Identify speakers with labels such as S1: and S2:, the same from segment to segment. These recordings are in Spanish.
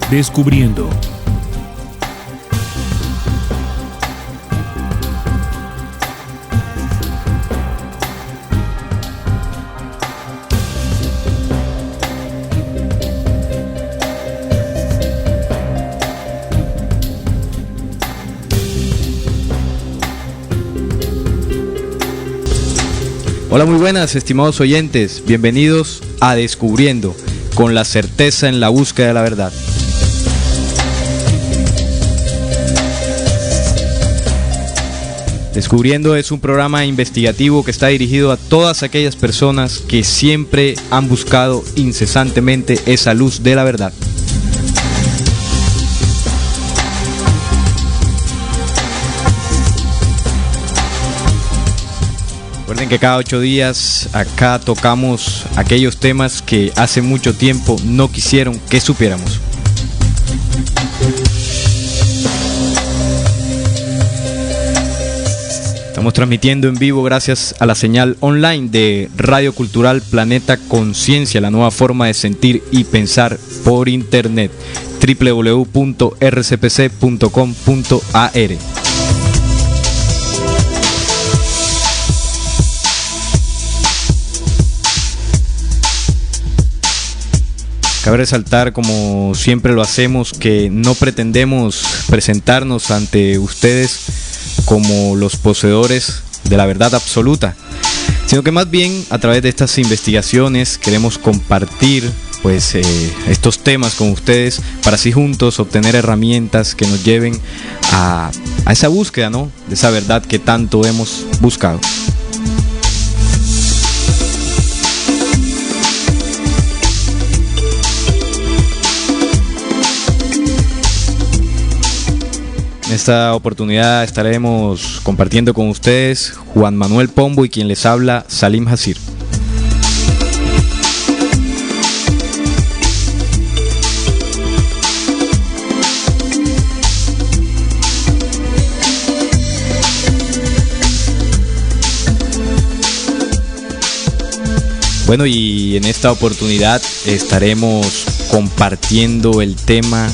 S1: Descubriendo.
S2: Hola, muy buenas, estimados oyentes, bienvenidos a Descubriendo, con la certeza en la búsqueda de la verdad. Descubriendo es un programa investigativo que está dirigido a todas aquellas personas que siempre han buscado incesantemente esa luz de la verdad. Recuerden que cada 8 días acá tocamos aquellos temas que hace mucho tiempo no quisieron que supiéramos. Estamos transmitiendo en vivo gracias a la señal online de Radio Cultural Planeta Conciencia, la nueva forma de sentir y pensar por internet, www.rcpc.com.ar. Cabe resaltar, como siempre lo hacemos, que no pretendemos presentarnos ante ustedes como los poseedores de la verdad absoluta, sino que más bien a través de estas investigaciones queremos compartir estos temas con ustedes para así juntos obtener herramientas que nos lleven a esa búsqueda, ¿no?, de esa verdad que tanto hemos buscado. En esta oportunidad estaremos compartiendo con ustedes Juan Manuel Pombo y quien les habla, Salim Hasir. Bueno, y en esta oportunidad estaremos compartiendo el tema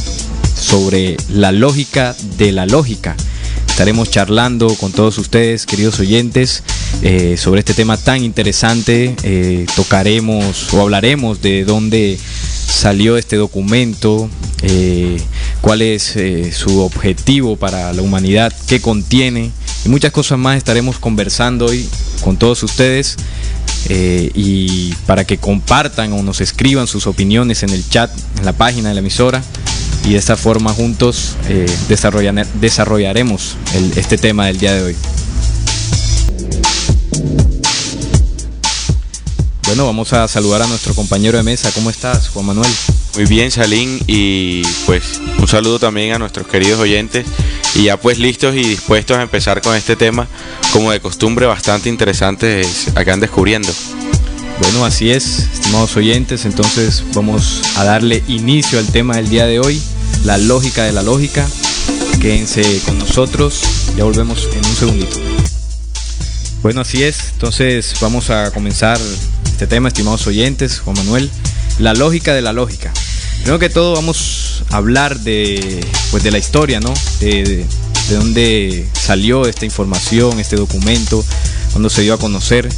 S2: sobre la lógica de la lógica. Estaremos charlando con todos ustedes, queridos oyentes, sobre este tema tan interesante. Tocaremos o hablaremos de dónde salió este documento, cuál es su objetivo para la humanidad, qué contiene y muchas cosas más. Estaremos conversando hoy con todos ustedes y para que compartan o nos escriban sus opiniones en el chat, en la página de la emisora. Y de esta forma juntos desarrollaremos este tema del día de hoy. Bueno, vamos a saludar a nuestro compañero de mesa. ¿Cómo estás, Juan Manuel?
S3: Muy bien, Salim, y pues un saludo también a nuestros queridos oyentes. Y ya pues listos y dispuestos a empezar con este tema, como de costumbre, bastante interesante acá en Descubriendo.
S2: Bueno, así es, estimados oyentes, entonces vamos a darle inicio al tema del día de hoy, la lógica de la lógica. Quédense con nosotros, ya volvemos en un segundito. Bueno, así es, entonces vamos a comenzar este tema, estimados oyentes. Juan Manuel, la lógica de la lógica. Primero que todo vamos a hablar de la historia, ¿no? De dónde salió esta información, este documento, cuándo se dio a conocer.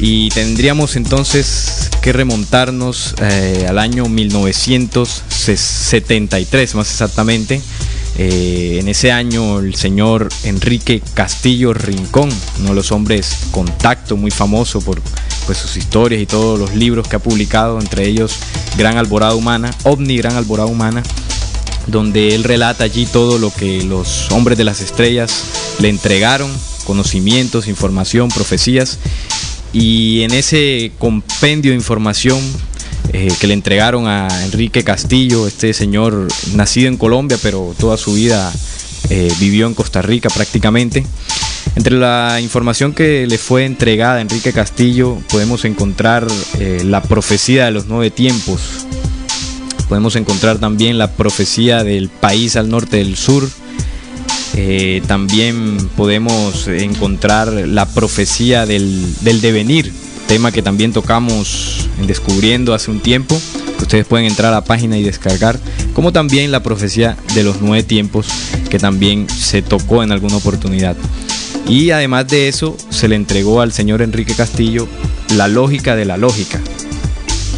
S2: Y tendríamos entonces que remontarnos al año 1973, más exactamente. En ese año el señor Enrique Castillo Rincón, uno de los hombres contacto muy famoso por sus historias y todos los libros que ha publicado, entre ellos Gran Alborada Humana, OVNI Gran Alborada Humana, donde él relata allí todo lo que los hombres de las estrellas le entregaron, conocimientos, información, profecías. Y en ese compendio de información que le entregaron a Enrique Castillo, este señor nacido en Colombia, pero toda su vida vivió en Costa Rica prácticamente. Entre la información que le fue entregada a Enrique Castillo podemos encontrar la profecía de los 9 tiempos. Podemos encontrar también la profecía del país al norte del sur. También podemos encontrar la profecía del devenir, tema que también tocamos en Descubriendo hace un tiempo. ustedes pueden entrar a la página y descargar, como también la profecía de los 9 tiempos, que también se tocó en alguna oportunidad. Y además de eso, se le entregó al señor Enrique Castillo la lógica de la lógica.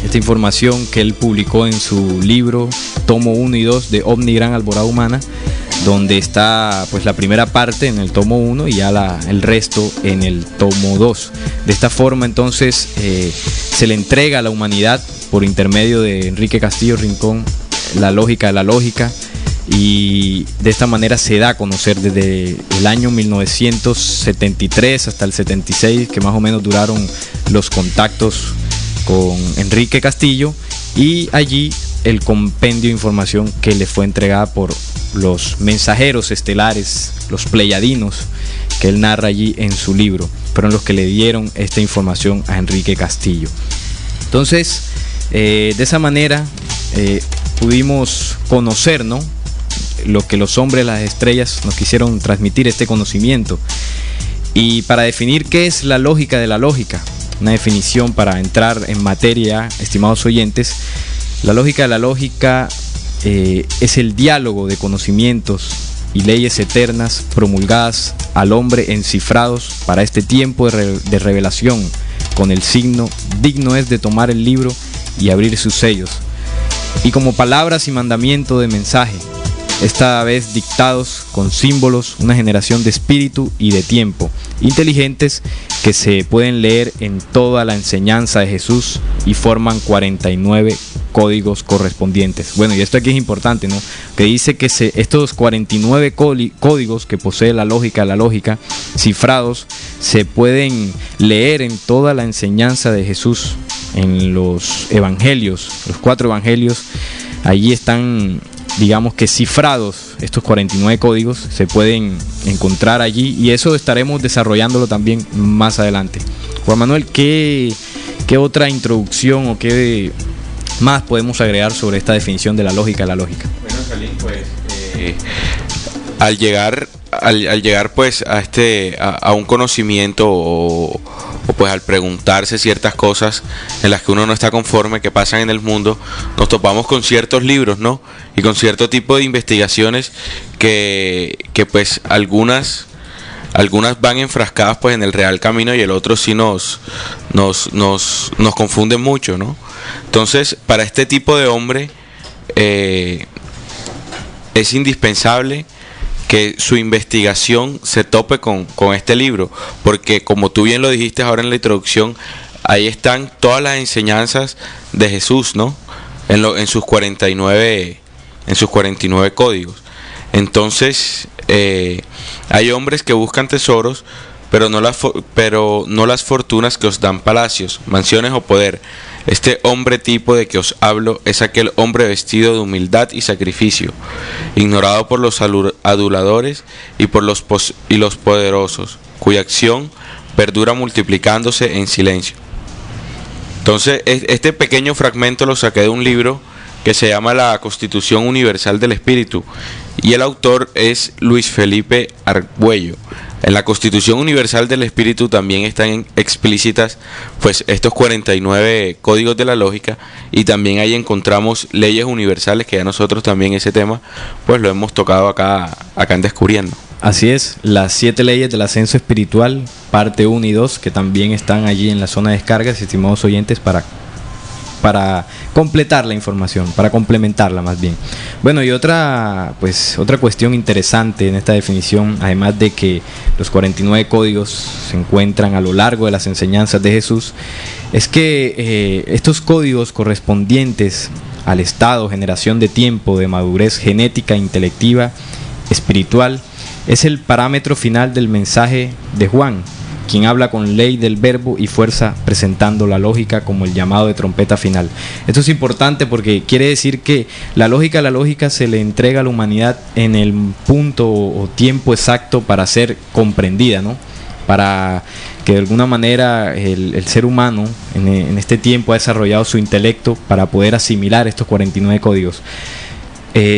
S2: Esta información que él publicó en su libro, tomo 1 y 2 de Omni Gran Alborada Humana, donde está pues la primera parte en el tomo 1 y ya el resto en el tomo 2. De esta forma entonces se le entrega a la humanidad por intermedio de Enrique Castillo Rincón la lógica de la lógica, y de esta manera se da a conocer desde el año 1973 hasta el 76, que más o menos duraron los contactos con Enrique Castillo, y allí el compendio de información que le fue entregada por los mensajeros estelares, los pleyadinos, que él narra allí en su libro, fueron los que le dieron esta información a Enrique Castillo. Entonces, de esa manera pudimos conocer, ¿no?, lo que los hombres, las estrellas, nos quisieron transmitir, este conocimiento. Y para definir qué es la lógica de la lógica, una definición para entrar en materia, estimados oyentes, la lógica de la lógica es el diálogo de conocimientos y leyes eternas promulgadas al hombre encifrados para este tiempo de revelación, con el signo digno es de tomar el libro y abrir sus sellos, y como palabras y mandamiento de mensaje, esta vez dictados con símbolos, una generación de espíritu y de tiempo, inteligentes, que se pueden leer en toda la enseñanza de Jesús y forman 49 códigos correspondientes. Bueno, y esto aquí es importante, ¿no?, que dice que estos 49 códigos que posee la lógica, cifrados, se pueden leer en toda la enseñanza de Jesús, en los evangelios, los 4 evangelios. Allí están, digamos que cifrados, estos 49 códigos se pueden encontrar allí, y eso estaremos desarrollándolo también más adelante. Juan Manuel, ¿qué otra introducción o qué más podemos agregar sobre esta definición de la lógica de la lógica?
S3: Bueno, Salim, pues al llegar pues a un conocimiento o pues al preguntarse ciertas cosas en las que uno no está conforme, que pasan en el mundo, nos topamos con ciertos libros, ¿no?, y con cierto tipo de investigaciones que pues algunas van enfrascadas pues en el real camino, y el otro sí nos confunde mucho, ¿no? Entonces, para este tipo de hombre es indispensable que su investigación se tope con este libro, porque como tú bien lo dijiste ahora en la introducción, ahí están todas las enseñanzas de Jesús, ¿no?, en sus 49 códigos. Entonces hay hombres que buscan tesoros, pero no las fortunas que os dan palacios, mansiones o poder. Este hombre tipo de que os hablo es aquel hombre vestido de humildad y sacrificio, ignorado por los aduladores y por los poderosos, cuya acción perdura multiplicándose en silencio. Entonces, este pequeño fragmento lo saqué de un libro que se llama La Constitución Universal del Espíritu, y el autor es Luis Felipe Argüello. En la Constitución Universal del Espíritu también están explícitas pues estos 49 códigos de la lógica, y también ahí encontramos leyes universales, que ya nosotros también ese tema pues lo hemos tocado acá en Descubriendo.
S2: Así es, las 7 leyes del ascenso espiritual, parte 1 y 2, que también están allí en la zona de descargas, estimados oyentes, para completar la información, para complementarla más bien. Bueno, y otra cuestión interesante en esta definición, además de que los 49 códigos se encuentran a lo largo de las enseñanzas de Jesús, es que estos códigos correspondientes al estado, generación de tiempo, de madurez genética, intelectiva, espiritual, es el parámetro final del mensaje de Juan, quien habla con ley del verbo y fuerza, presentando la lógica como el llamado de trompeta final. Esto es importante porque quiere decir que la lógica se le entrega a la humanidad en el punto o tiempo exacto para ser comprendida, ¿no?, para que de alguna manera el ser humano en este tiempo ha desarrollado su intelecto para poder asimilar estos 49 códigos.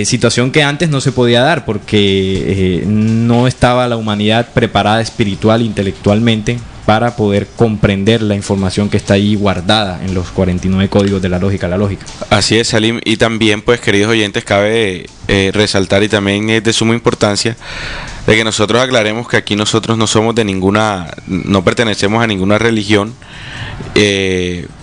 S2: Situación que antes no se podía dar porque no estaba la humanidad preparada espiritual e intelectualmente para poder comprender la información que está ahí guardada en los 49 códigos de la lógica.
S3: Así es, Salim, y también, pues, queridos oyentes, cabe resaltar, y también es de suma importancia, de que nosotros aclaremos que aquí nosotros no somos no pertenecemos a ninguna religión,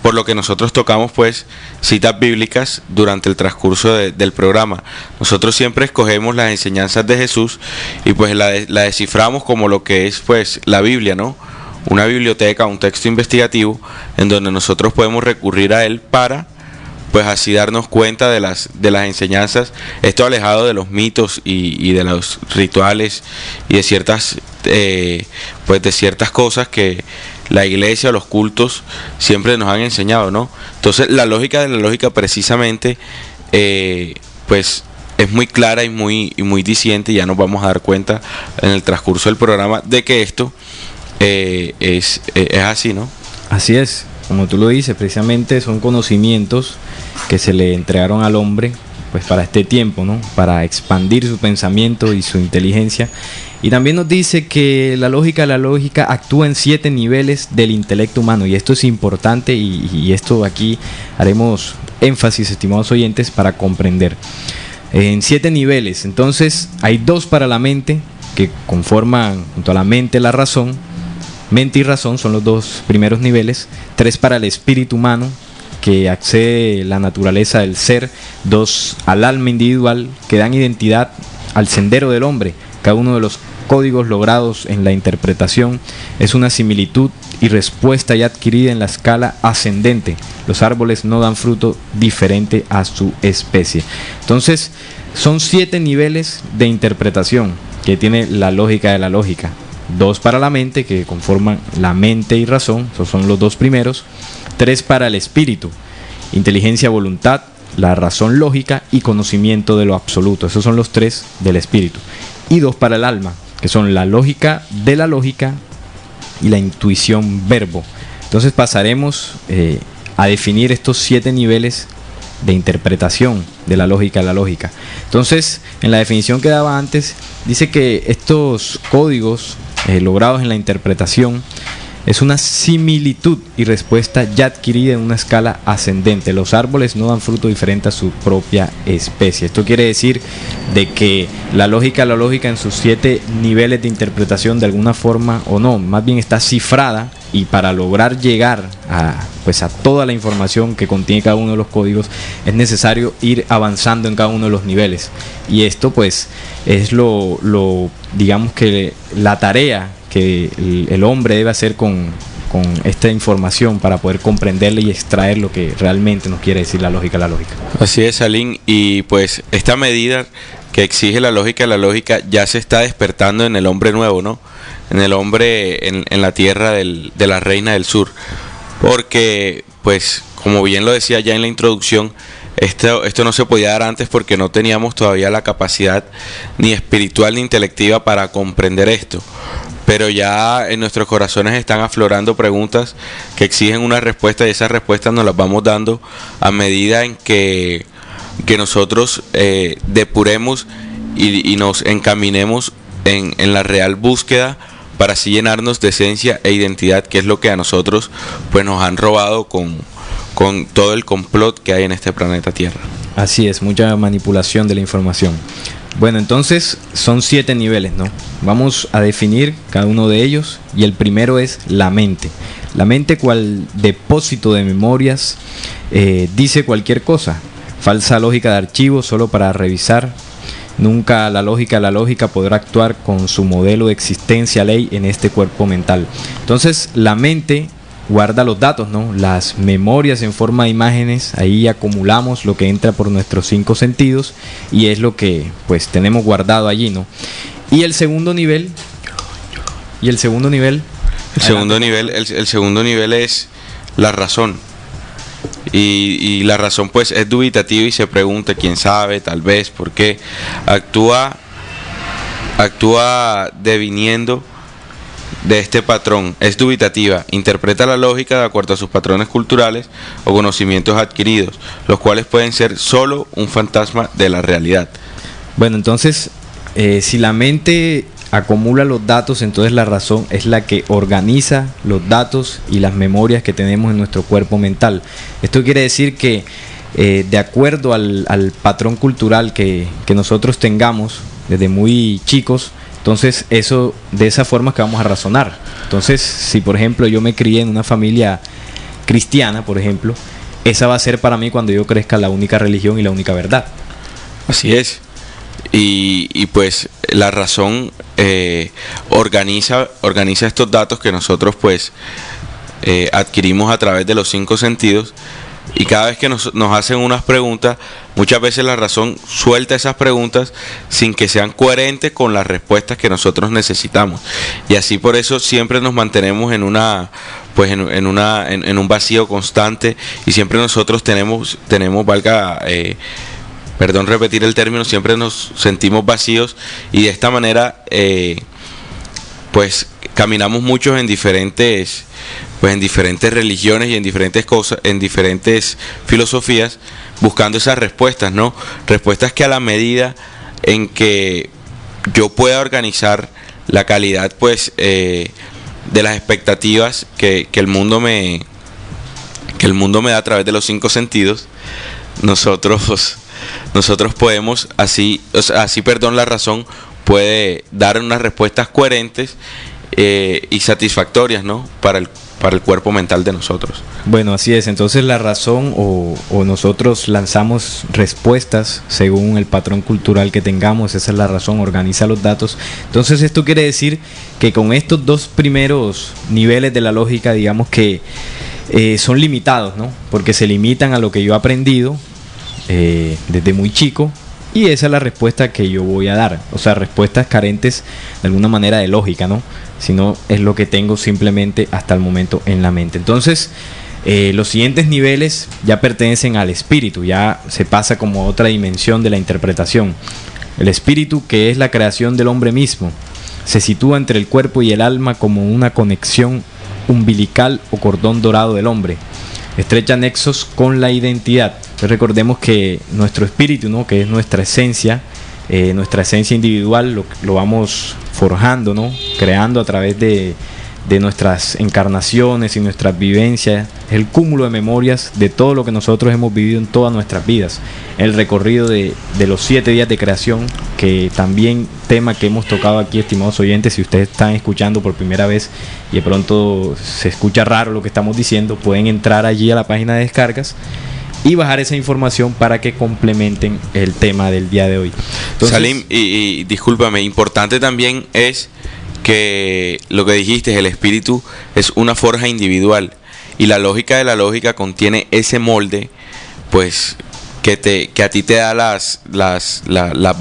S3: por lo que nosotros tocamos, pues, citas bíblicas durante el transcurso del programa. Nosotros siempre escogemos las enseñanzas de Jesús y pues la desciframos como lo que es, pues, la Biblia, ¿no? Una biblioteca, un texto investigativo en donde nosotros podemos recurrir a él para, pues, así darnos cuenta de las enseñanzas, esto alejado de los mitos y de los rituales y de ciertas cosas que la iglesia o los cultos siempre nos han enseñado, ¿no? Entonces la lógica de la lógica precisamente, pues, es muy clara y muy diciente, y ya nos vamos a dar cuenta en el transcurso del programa de que esto es así, ¿no?
S2: Así es, como tú lo dices, precisamente son conocimientos que se le entregaron al hombre, pues, para este tiempo, ¿no? Para expandir su pensamiento y su inteligencia. Y también nos dice que la lógica actúa en 7 niveles del intelecto humano, y esto es importante, y esto aquí haremos énfasis, estimados oyentes, para comprender. En 7 niveles, entonces hay 2 para la mente, que conforman junto a la mente la razón. Mente y razón son los 2 primeros niveles. 3 para el espíritu humano, que accede la naturaleza del ser. 2 al alma individual, que dan identidad al sendero del hombre. Cada uno de los códigos logrados en la interpretación es una similitud y respuesta ya adquirida en la escala ascendente. Los árboles no dan fruto diferente a su especie. Entonces, son 7 niveles de interpretación que tiene la lógica de la lógica. 2 para la mente, que conforman la mente y razón, esos son los 2 primeros. 3 para el espíritu, inteligencia, voluntad, la razón lógica y conocimiento de lo absoluto. Esos son los 3 del espíritu. Y 2 para el alma, que son la lógica de la lógica y la intuición verbo. Entonces pasaremos a definir estos 7 niveles de interpretación de la lógica. Entonces, en la definición que daba antes, dice que estos códigos logrados en la interpretación es una similitud y respuesta ya adquirida en una escala ascendente. Los árboles no dan fruto diferente a su propia especie. Esto quiere decir de que la lógica en sus 7 niveles de interpretación, de alguna forma o no, más bien está cifrada, y para lograr llegar a toda la información que contiene cada uno de los códigos es necesario ir avanzando en cada uno de los niveles. Y esto, pues, es digamos que la tarea que el hombre debe hacer con esta información para poder comprenderla y extraer lo que realmente nos quiere decir la lógica.
S3: Así es, Salim, y pues esta medida que exige la lógica ya se está despertando en el hombre nuevo, ¿no? En el hombre en la tierra de la reina del sur, porque, pues, como bien lo decía ya en la introducción, esto no se podía dar antes porque no teníamos todavía la capacidad ni espiritual ni intelectiva para comprender esto. Pero ya en nuestros corazones están aflorando preguntas que exigen una respuesta, y esas respuestas nos las vamos dando a medida en que nosotros depuremos y nos encaminemos en la real búsqueda, para así llenarnos de esencia e identidad, que es lo que a nosotros, pues, nos han robado con todo el complot que hay en este planeta Tierra.
S2: Así es, mucha manipulación de la información. Bueno, entonces son 7 niveles, ¿no? Vamos a definir cada uno de ellos, y el primero es la mente. La mente, cual depósito de memorias, dice cualquier cosa. Falsa lógica de archivo solo para revisar. Nunca la lógica podrá actuar con su modelo de existencia ley en este cuerpo mental. Entonces, la mente guarda los datos, ¿no? Las memorias en forma de imágenes. Ahí acumulamos lo que entra por nuestros 5 sentidos, y es lo que, pues, tenemos guardado allí, ¿no? Y el segundo nivel el segundo nivel es la razón. Y la razón, pues, es dubitativa y se pregunta quién sabe, tal vez, por qué. Actúa deviniendo de este patrón, es dubitativa, interpreta la lógica de acuerdo a sus patrones culturales o conocimientos adquiridos, los cuales pueden ser solo un fantasma de la realidad. Bueno, entonces, si la mente acumula los datos, entonces la razón es la que organiza los datos y las memorias que tenemos en nuestro cuerpo mental. Esto quiere decir que de acuerdo al patrón cultural que nosotros tengamos desde muy chicos, entonces eso de esa forma que vamos a razonar. Entonces, si por ejemplo yo me crié en una familia cristiana, por ejemplo, esa va a ser para mí cuando yo crezca la única religión y la única verdad.
S3: Así es. Y pues la razón organiza estos datos que nosotros pues adquirimos a través de los 5 sentidos, y cada vez que nos hacen unas preguntas, muchas veces la razón suelta esas preguntas sin que sean coherentes con las respuestas que nosotros necesitamos, y así por eso siempre nos mantenemos en un vacío constante, y siempre nosotros tenemos perdón repetir el término, siempre nos sentimos vacíos, y de esta manera pues caminamos muchos en diferentes religiones y en diferentes cosas, en diferentes filosofías, buscando esas respuestas, ¿no? Respuestas que a la medida en que yo pueda organizar la calidad pues de las expectativas que el mundo me da a través de los 5 sentidos, nosotros podemos la razón puede dar unas respuestas coherentes y satisfactorias, ¿no? para el cuerpo mental de nosotros.
S2: Bueno, así es. Entonces la razón o nosotros lanzamos respuestas según el patrón cultural que tengamos. Esa es la razón, organiza los datos. Entonces esto quiere decir que con estos 2 primeros niveles de la lógica, digamos que son limitados, ¿no? Porque se limitan a lo que yo he aprendido desde muy chico, y esa es la respuesta que yo voy a dar. O sea, respuestas carentes de alguna manera de lógica, ¿no? Sino es lo que tengo simplemente hasta el momento en la mente. Entonces, los siguientes niveles ya pertenecen al espíritu, ya se pasa como a otra dimensión de la interpretación. El espíritu, que es la creación del hombre mismo, se sitúa entre el cuerpo y el alma como una conexión umbilical o cordón dorado del hombre. Estrecha nexos con la identidad. Entonces recordemos que nuestro espíritu, ¿no? Que es nuestra esencia individual, lo vamos forjando, ¿no? Creando a través de nuestras encarnaciones y nuestras vivencias, es el cúmulo de memorias de todo lo que nosotros hemos vivido en todas nuestras vidas. El recorrido de los 7 días de creación, que también tema que hemos tocado aquí, estimados oyentes. Si ustedes están escuchando por primera vez y de pronto se escucha raro lo que estamos diciendo, pueden entrar allí a la página de descargas y bajar esa información para que complementen el tema del día de hoy. Entonces,
S3: Salim, y discúlpame, importante también es que lo que dijiste, el espíritu es una forja individual, y la lógica de la lógica contiene ese molde, pues que a ti te da las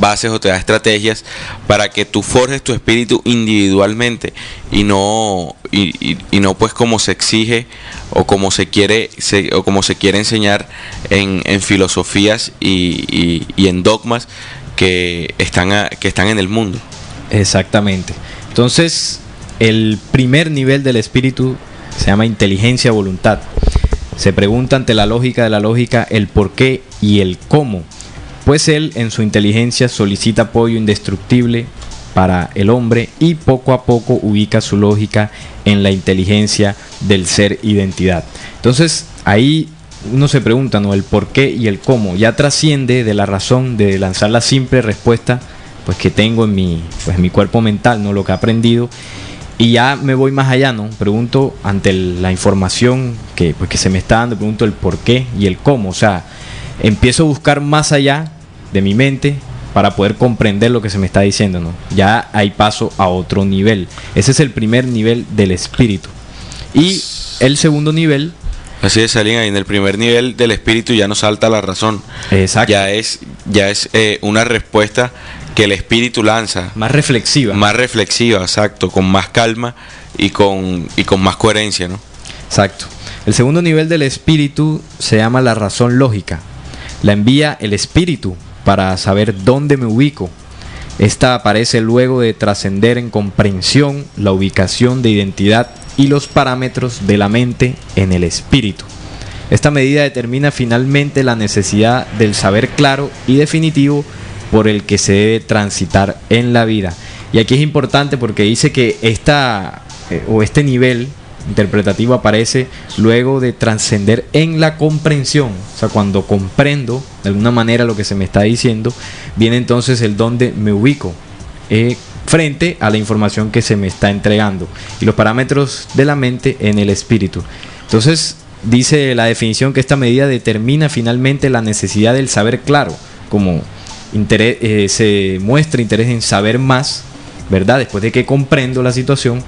S3: bases o te da estrategias para que tú forjes tu espíritu individualmente, y no pues como se exige o como se quiere enseñar en filosofías y en dogmas que están en el mundo.
S2: Exactamente. Entonces, el primer nivel del espíritu se llama inteligencia voluntad. Se pregunta ante la lógica de la lógica el por qué y el cómo, pues él en su inteligencia solicita apoyo indestructible para el hombre, y poco a poco ubica su lógica en la inteligencia del ser identidad. Entonces ahí uno se pregunta, ¿no? El por qué y el cómo ya trasciende de la razón de lanzar la simple respuesta pues que tengo en mi cuerpo mental, ¿no? Lo que he aprendido, y ya me voy más allá, ¿no? Pregunto ante la información que se me está dando, pregunto el por qué y el cómo. O sea, empiezo a buscar más allá de mi mente para poder comprender lo que se me está diciendo, ¿no? Ya hay paso a otro nivel. Ese es el primer nivel del espíritu. Y el segundo nivel...
S3: Así es, Salim, en el primer nivel del espíritu ya no salta la razón.
S2: Exacto.
S3: Ya es una respuesta que el espíritu lanza.
S2: Más reflexiva.
S3: Más reflexiva, exacto, con más calma y con más coherencia, ¿no?
S2: Exacto. El segundo nivel del espíritu se llama la razón lógica. La envía el espíritu para saber dónde me ubico. Esta aparece luego de trascender en comprensión la ubicación de identidad y los parámetros de la mente en el espíritu. Esta medida determina finalmente la necesidad del saber claro y definitivo por el que se debe transitar en la vida. Y aquí es importante porque dice que este nivel interpretativo aparece luego de trascender en la comprensión. O sea, cuando comprendo de alguna manera lo que se me está diciendo, viene entonces el donde me ubico frente a la información que se me está entregando, y los parámetros de la mente en el espíritu. Entonces dice la definición que esta medida determina finalmente la necesidad del saber claro, como se muestra interés en saber más, ¿verdad? Después de que comprendo la situación,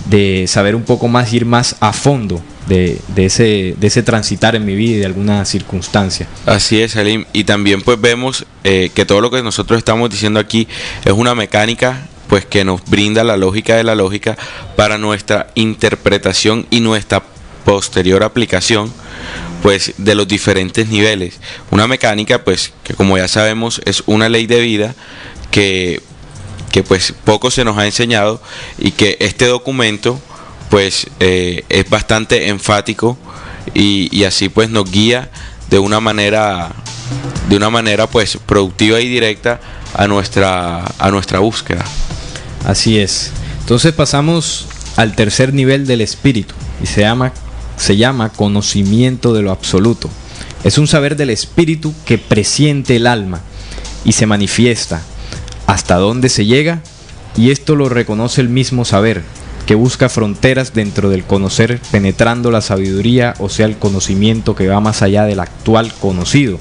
S2: de saber un poco más, ir más a fondo de ese transitar en mi vida y de alguna circunstancia.
S3: Así es, Salim. Y también pues vemos que todo lo que nosotros estamos diciendo aquí es una mecánica pues que nos brinda la lógica de la lógica para nuestra interpretación y nuestra posterior aplicación pues de los diferentes niveles. Una mecánica pues que, como ya sabemos, es una ley de vida que pues poco se nos ha enseñado, y que este documento pues es bastante enfático y así pues nos guía de una manera pues productiva y directa a nuestra búsqueda.
S2: Así es. Entonces pasamos al tercer nivel del espíritu, y se llama conocimiento de lo absoluto. Es un saber del espíritu que presiente el alma y se manifiesta. ¿Hasta dónde se llega? Y esto lo reconoce el mismo saber, que busca fronteras dentro del conocer, penetrando la sabiduría, o sea, el conocimiento que va más allá del actual conocido,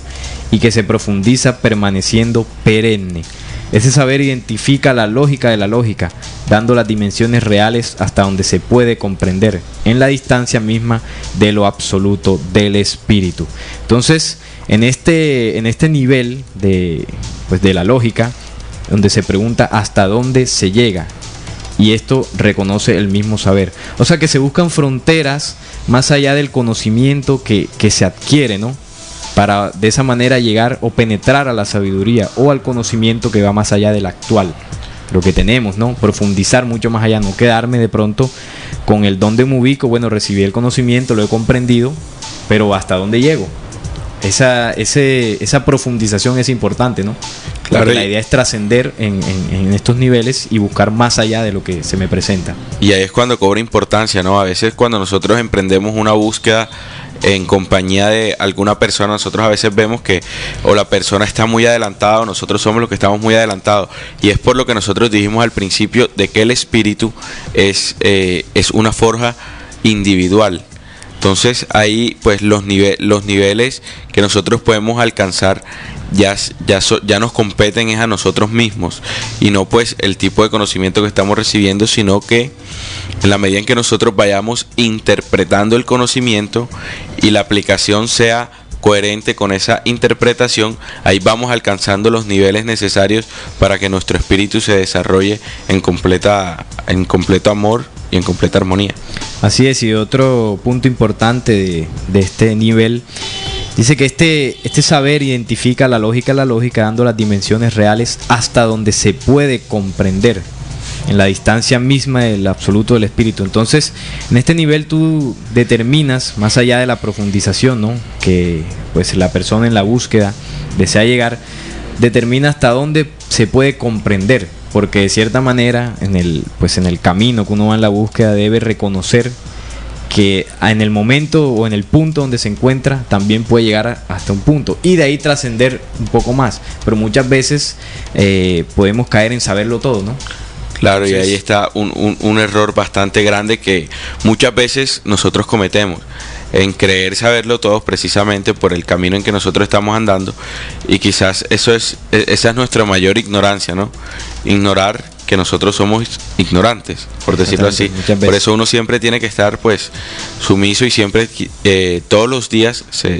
S2: y que se profundiza permaneciendo perenne. Ese saber identifica la lógica de la lógica, dando las dimensiones reales hasta donde se puede comprender, en la distancia misma de lo absoluto del espíritu. Entonces, en este nivel de la lógica, donde se pregunta hasta dónde se llega, y esto reconoce el mismo saber. O sea que se buscan fronteras más allá del conocimiento que se adquiere, ¿no? Para de esa manera llegar o penetrar a la sabiduría o al conocimiento que va más allá del actual, lo que tenemos, ¿no? Profundizar mucho más allá, no quedarme de pronto con el dónde me ubico. Bueno, recibí el conocimiento, lo he comprendido, pero ¿hasta dónde llego? Esa profundización es importante, ¿no? Claro, la idea es trascender en estos niveles y buscar más allá de lo que se me presenta.
S3: Y ahí es cuando cobra importancia, ¿no? A veces cuando nosotros emprendemos una búsqueda en compañía de alguna persona, nosotros a veces vemos que o la persona está muy adelantada o nosotros somos los que estamos muy adelantados, y es por lo que nosotros dijimos al principio de que el espíritu es una forja individual. Entonces ahí pues los niveles que nosotros podemos alcanzar ya nos competen es a nosotros mismos, y no pues el tipo de conocimiento que estamos recibiendo, sino que en la medida en que nosotros vayamos interpretando el conocimiento y la aplicación sea coherente con esa interpretación, ahí vamos alcanzando los niveles necesarios para que nuestro espíritu se desarrolle en completo amor y en completa armonía.
S2: Así es. Y otro punto importante de este nivel, dice que este saber identifica la lógica dando las dimensiones reales hasta donde se puede comprender, en la distancia misma del absoluto del espíritu. Entonces, en este nivel tú determinas, más allá de la profundización, ¿no?, que pues la persona en la búsqueda desea llegar, determina hasta dónde se puede comprender, porque de cierta manera en el camino que uno va en la búsqueda debe reconocer que en el momento o en el punto donde se encuentra también puede llegar hasta un punto y de ahí trascender un poco más, pero muchas veces podemos caer en saberlo todo, ¿no?
S3: Claro, entonces, y ahí está un error bastante grande que muchas veces nosotros cometemos, en creer saberlo todo precisamente por el camino en que nosotros estamos andando, y quizás esa es nuestra mayor ignorancia, ¿no? Ignorar que nosotros somos ignorantes, por decirlo así. Por eso uno siempre tiene que estar pues sumiso, y siempre todos los días se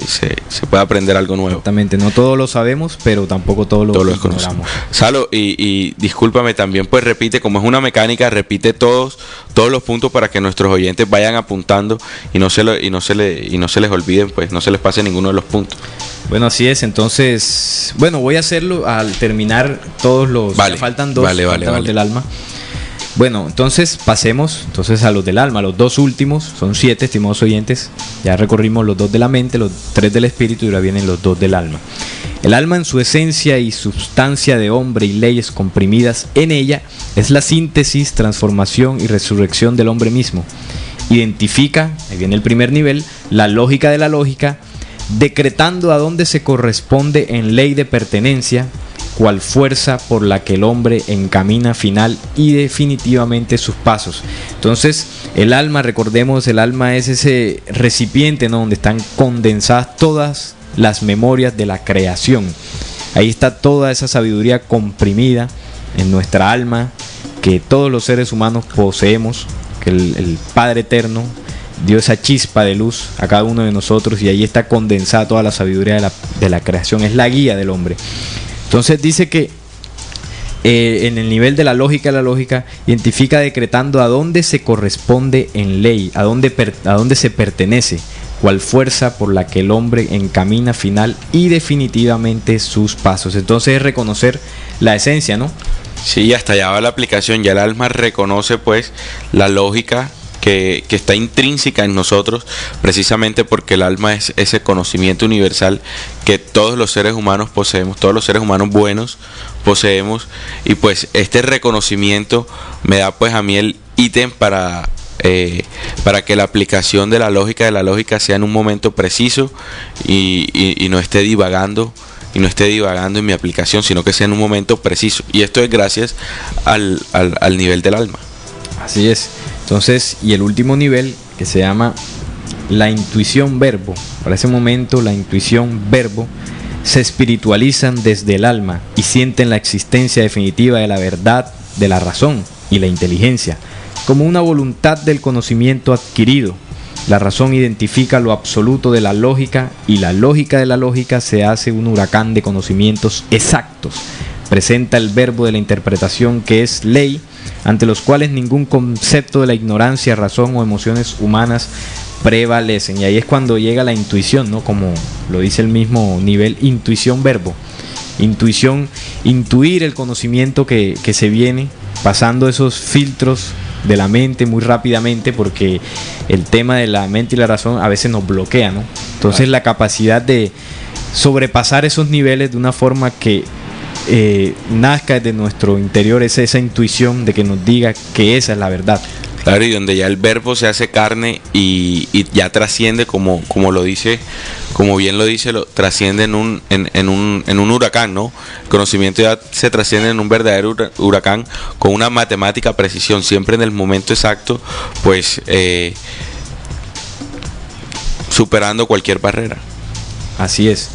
S3: puede aprender algo nuevo.
S2: Exactamente, no todo lo sabemos, pero tampoco todo lo ignoramos.
S3: Salo, y discúlpame también, pues repite, como es una mecánica, repite todos los puntos para que nuestros oyentes vayan apuntando y no se les olviden, pues no se les pase ninguno de los puntos.
S2: Bueno, así es. Entonces, bueno, voy a hacerlo al terminar todos los...
S3: Vale,
S2: faltan dos,
S3: vale.
S2: Los del alma. Bueno, entonces pasemos a los del alma, los dos últimos. Son 7, estimados oyentes. Ya recorrimos los 2 de la mente, los 3 del espíritu, y ahora vienen los 2 del alma. El alma en su esencia y substancia de hombre y leyes comprimidas en ella es la síntesis, transformación y resurrección del hombre mismo. Identifica, ahí viene el primer nivel, la lógica de la lógica, decretando a dónde se corresponde en ley de pertenencia, cual fuerza por la que el hombre encamina final y definitivamente sus pasos. Entonces, el alma, recordemos, el alma es ese recipiente, ¿no?, donde están condensadas todas las memorias de la creación. Ahí está toda esa sabiduría comprimida en nuestra alma que todos los seres humanos poseemos, que el Padre Eterno dio esa chispa de luz a cada uno de nosotros, y ahí está condensada toda la sabiduría de la creación. Es la guía del hombre. Entonces dice que en el nivel de la lógica identifica decretando a dónde se corresponde en ley, a dónde se pertenece, cual fuerza por la que el hombre encamina final y definitivamente sus pasos. Entonces es reconocer la esencia, ¿no?
S3: Sí, hasta allá va la aplicación. Ya el alma reconoce pues la lógica que está intrínseca en nosotros, precisamente porque el alma es ese conocimiento universal que todos los seres humanos poseemos, todos los seres humanos buenos poseemos, y pues este reconocimiento me da pues a mí el ítem para que la aplicación de la lógica sea en un momento preciso y no esté divagando. Y no esté divagando en mi aplicación, sino que sea en un momento preciso. Y esto es gracias al nivel del alma.
S2: Así es. Entonces, y el último nivel, que se llama la intuición verbo. Para ese momento, la intuición verbo se espiritualizan desde el alma y sienten la existencia definitiva de la verdad, de la razón y la inteligencia, como una voluntad del conocimiento adquirido. La razón identifica lo absoluto de la lógica, y la lógica de la lógica se hace un huracán de conocimientos exactos. Presenta el verbo de la interpretación, que es ley, ante los cuales ningún concepto de la ignorancia, razón o emociones humanas prevalecen. Y ahí es cuando llega la intuición, ¿no? Como lo dice el mismo nivel, intuición verbo. Intuición, intuir el conocimiento que se viene, pasando esos filtros de la mente muy rápidamente, porque el tema de la mente y la razón a veces nos bloquea, ¿no? Entonces la capacidad de sobrepasar esos niveles de una forma que nazca desde nuestro interior es esa intuición de que nos diga que esa es la verdad.
S3: Claro, y donde ya el verbo se hace carne y ya trasciende, como lo dice, como bien lo dice, trasciende en un huracán, ¿no? El conocimiento ya se trasciende en un verdadero huracán con una matemática precisión, siempre en el momento exacto, pues superando cualquier barrera.
S2: Así es.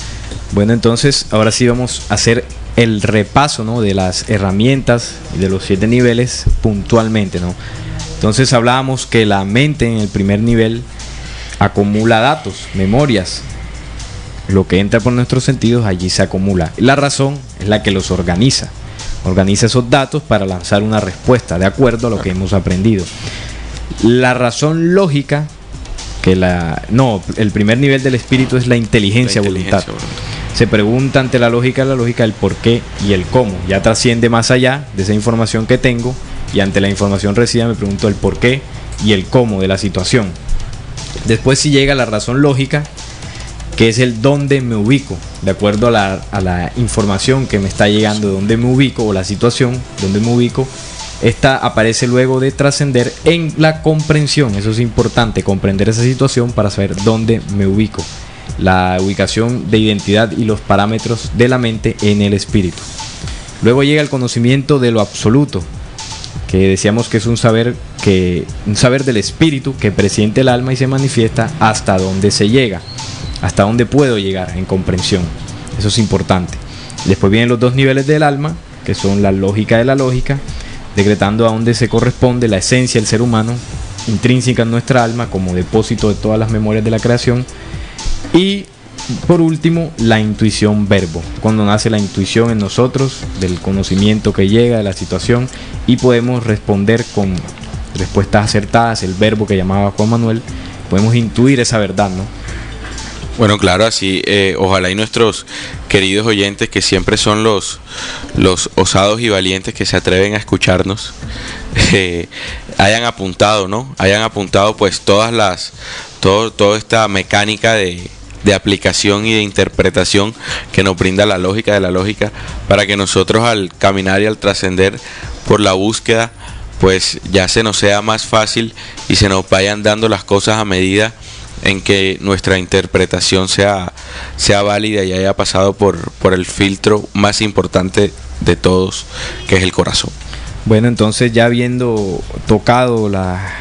S2: Bueno, entonces ahora sí vamos a hacer el repaso, ¿no?, de las herramientas y de los 7 niveles puntualmente, ¿no? Entonces hablábamos que la mente en el primer nivel acumula datos, memorias. Lo que entra por nuestros sentidos allí se acumula. La razón es la que los organiza. Organiza esos datos para lanzar una respuesta de acuerdo a lo que hemos aprendido. La razón lógica, el primer nivel del espíritu es la inteligencia voluntad. Se pregunta ante la lógica el por qué y el cómo. Ya trasciende más allá de esa información que tengo, y ante la información recibida me pregunto el por qué y el cómo de la situación. Después sí llega la razón lógica, que es el dónde me ubico, de acuerdo a la información que me está llegando, de dónde me ubico, o la situación donde me ubico. Esta aparece luego de trascender en la comprensión. Eso es importante, comprender esa situación para saber dónde me ubico. La ubicación de identidad y los parámetros de la mente en el espíritu. Luego llega el conocimiento de lo absoluto, que decíamos que es un saber del espíritu que presiente el alma y se manifiesta hasta donde se llega, hasta donde puedo llegar en comprensión. Eso es importante. Después vienen los 2 niveles del alma, que son la lógica de la lógica, decretando a dónde se corresponde la esencia del ser humano, intrínseca en nuestra alma como depósito de todas las memorias de la creación. Y por último, la intuición verbo, cuando nace la intuición en nosotros del conocimiento que llega de la situación y podemos responder con respuestas acertadas, el verbo que llamaba Juan Manuel, podemos intuir esa verdad, ¿no?
S3: Bueno, claro, así ojalá y nuestros queridos oyentes, que siempre son los osados y valientes que se atreven a escucharnos, hayan apuntado, ¿no? Hayan apuntado pues toda esta mecánica de de aplicación y de interpretación que nos brinda la lógica de la lógica, para que nosotros al caminar y al trascender por la búsqueda, pues ya se nos sea más fácil y se nos vayan dando las cosas a medida en que nuestra interpretación sea válida y haya pasado por el filtro más importante de todos, que es el corazón.
S2: Bueno, entonces ya habiendo tocado la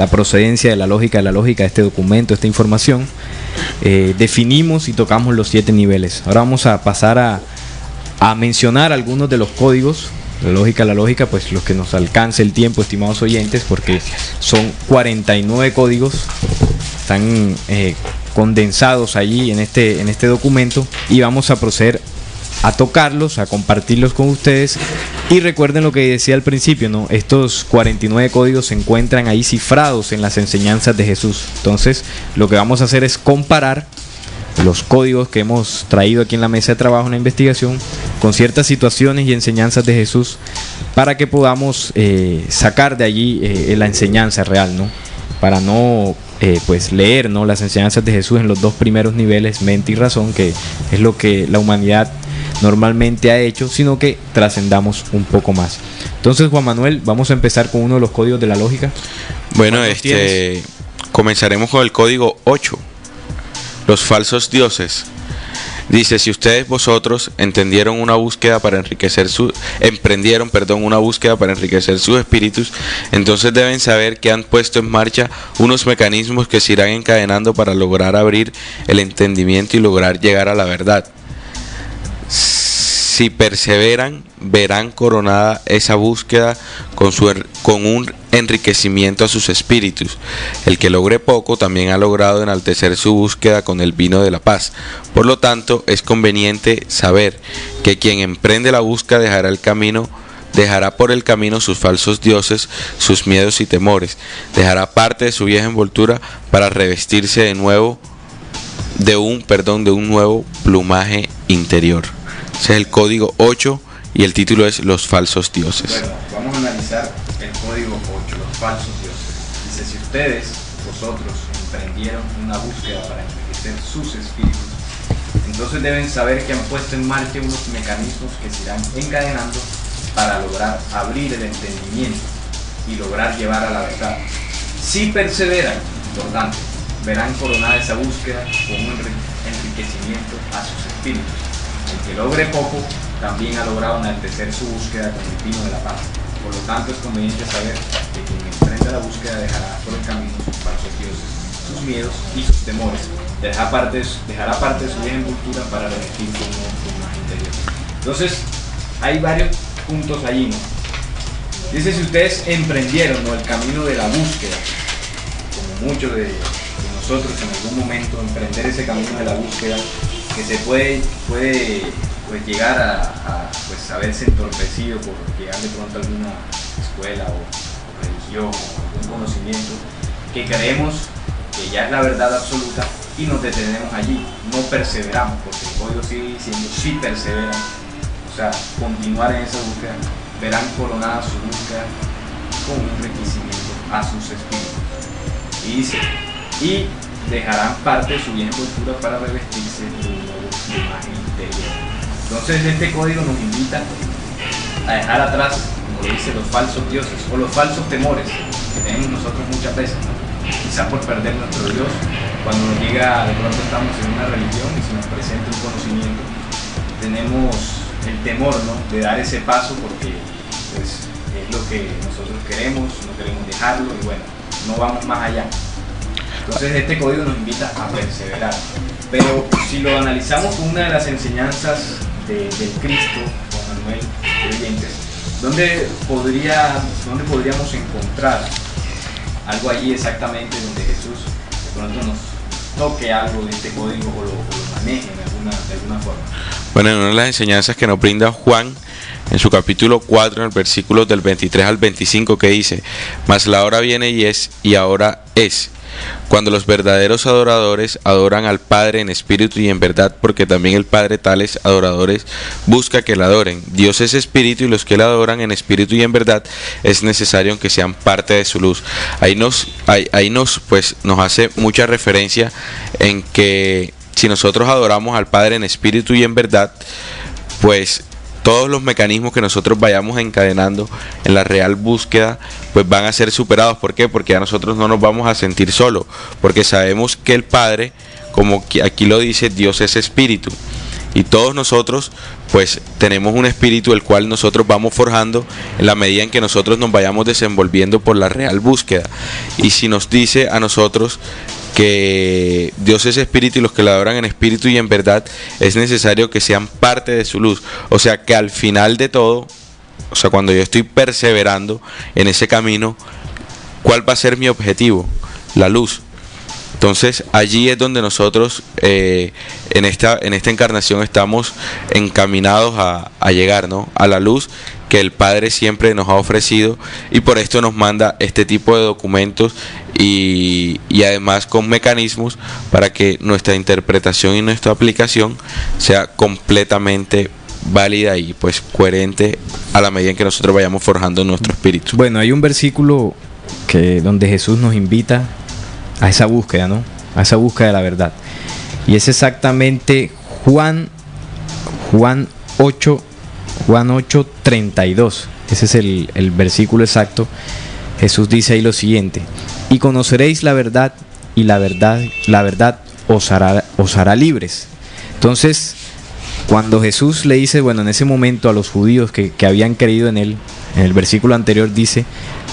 S2: procedencia de la lógica de este documento, esta información, definimos y tocamos los 7 niveles. Ahora vamos a pasar a mencionar algunos de los códigos de la lógica, pues los que nos alcance el tiempo, estimados oyentes, porque son 49 códigos, están condensados allí en este documento, y vamos a proceder a tocarlos, a compartirlos con ustedes. Y recuerden lo que decía al principio, ¿no? Estos 49 códigos se encuentran ahí cifrados en las enseñanzas de Jesús. Entonces, lo que vamos a hacer es comparar los códigos que hemos traído aquí en la mesa de trabajo, en la investigación, con ciertas situaciones y enseñanzas de Jesús, para que podamos sacar de allí la enseñanza real, ¿no? Para no pues leer, ¿no?, las enseñanzas de Jesús en los 2 primeros niveles, mente y razón, que es lo que la humanidad normalmente ha hecho, sino que trascendamos un poco más. Entonces, Juan Manuel, vamos a empezar con uno de los códigos de la lógica.
S3: Bueno, comenzaremos con el código 8, los falsos dioses. Dice: si ustedes vosotros emprendieron una búsqueda para enriquecer sus espíritus, entonces deben saber que han puesto en marcha unos mecanismos que se irán encadenando para lograr abrir el entendimiento y lograr llegar a la verdad. Si perseveran, verán coronada esa búsqueda con un enriquecimiento a sus espíritus. El que logre poco también ha logrado enaltecer su búsqueda con el vino de la paz. Por lo tanto, es conveniente saber que quien emprende la búsqueda dejará por el camino sus falsos dioses, sus miedos y temores. Dejará parte de su vieja envoltura para revestirse de un nuevo plumaje interior. Ese es el código 8 y el título es Los falsos dioses.
S2: Bueno, vamos a analizar el código 8, los falsos dioses. Dice: si ustedes, vosotros, emprendieron una búsqueda para enriquecer sus espíritus, entonces deben saber que han puesto en marcha unos mecanismos que se irán encadenando para lograr abrir el entendimiento y lograr llevar a la verdad. Si perseveran, importante, verán coronada esa búsqueda con un enriquecimiento a sus espíritus. El que logre poco también ha logrado enaltecer su búsqueda con el vino de la paz. Por lo tanto, es conveniente saber que quien emprenda la búsqueda dejará por el camino sus falsos dioses, sus miedos y sus temores. Dejará parte de su vieja envoltura para revestirse un nuevo plumaje interior. Entonces, hay varios puntos allí, ¿no? Dice: si ustedes emprendieron, ¿no?, el camino de la búsqueda, como muchos de nosotros en algún momento, emprender ese camino de la búsqueda, que se puede pues llegar a verse entorpecido por llegar de pronto a alguna escuela o religión o algún conocimiento que creemos que ya es la verdad absoluta y nos detenemos allí, no perseveramos, porque el código sigue diciendo: si perseveran, o sea, continuar en esa búsqueda, verán coronada su búsqueda con un enriquecimiento a sus espíritus. Y dice: y dejarán parte de su vieja envoltura para revestirse de un nuevo plumaje interior. Entonces, este código nos invita a dejar atrás, como lo dice, los falsos dioses o los falsos temores que tenemos nosotros muchas veces, ¿no? Quizás por perder nuestro Dios, cuando nos llega, de pronto estamos en una religión y se nos presenta un conocimiento, tenemos el temor, ¿no?, de dar ese paso porque pues, es lo que nosotros queremos, no queremos dejarlo y bueno, no vamos más allá. Entonces este código nos invita a perseverar. Pero si lo analizamos con una de las enseñanzas del Cristo, Juan Manuel, oyentes, ¿dónde podríamos encontrar algo allí exactamente donde Jesús de pronto nos toque algo de este código o lo maneje de alguna forma?
S3: Bueno, en una de las enseñanzas que nos brinda Juan, en su capítulo 4, en el versículo del 23 al 25, que dice: mas la hora viene y ahora es, cuando los verdaderos adoradores adoran al Padre en espíritu y en verdad, porque también el Padre tales adoradores busca que le adoren. Dios es espíritu y los que le adoran en espíritu y en verdad es necesario que sean parte de su luz. Ahí nos hace mucha referencia en que si nosotros adoramos al Padre en espíritu y en verdad, pues todos los mecanismos que nosotros vayamos encadenando en la real búsqueda pues van a ser superados. ¿Por qué? Porque a nosotros no nos vamos a sentir solos, porque sabemos que el Padre, como aquí lo dice, Dios es espíritu, y todos nosotros pues tenemos un espíritu el cual nosotros vamos forjando en la medida en que nosotros nos vayamos desenvolviendo por la real búsqueda. Y si nos dice a nosotros que Dios es espíritu y los que le adoran en espíritu y en verdad es necesario que sean parte de su luz, o sea que al final de todo, o sea, cuando yo estoy perseverando en ese camino, ¿cuál va a ser mi objetivo? La luz. Entonces allí es donde nosotros en esta encarnación estamos encaminados a llegar, ¿no?, a la luz que el Padre siempre nos ha ofrecido, y por esto nos manda este tipo de documentos y además con mecanismos para que nuestra interpretación y nuestra aplicación sea completamente válida y pues coherente a la medida en que nosotros vayamos forjando nuestro espíritu.
S2: Bueno, hay un versículo donde Jesús nos invita a esa búsqueda, ¿no?, a esa búsqueda de la verdad, y es exactamente Juan 8:32. Ese es el versículo exacto. Jesús dice ahí lo siguiente: y conoceréis la verdad, y la verdad os hará libres. Entonces, cuando Jesús le dice, bueno, en ese momento a los judíos que habían creído en él, en el versículo anterior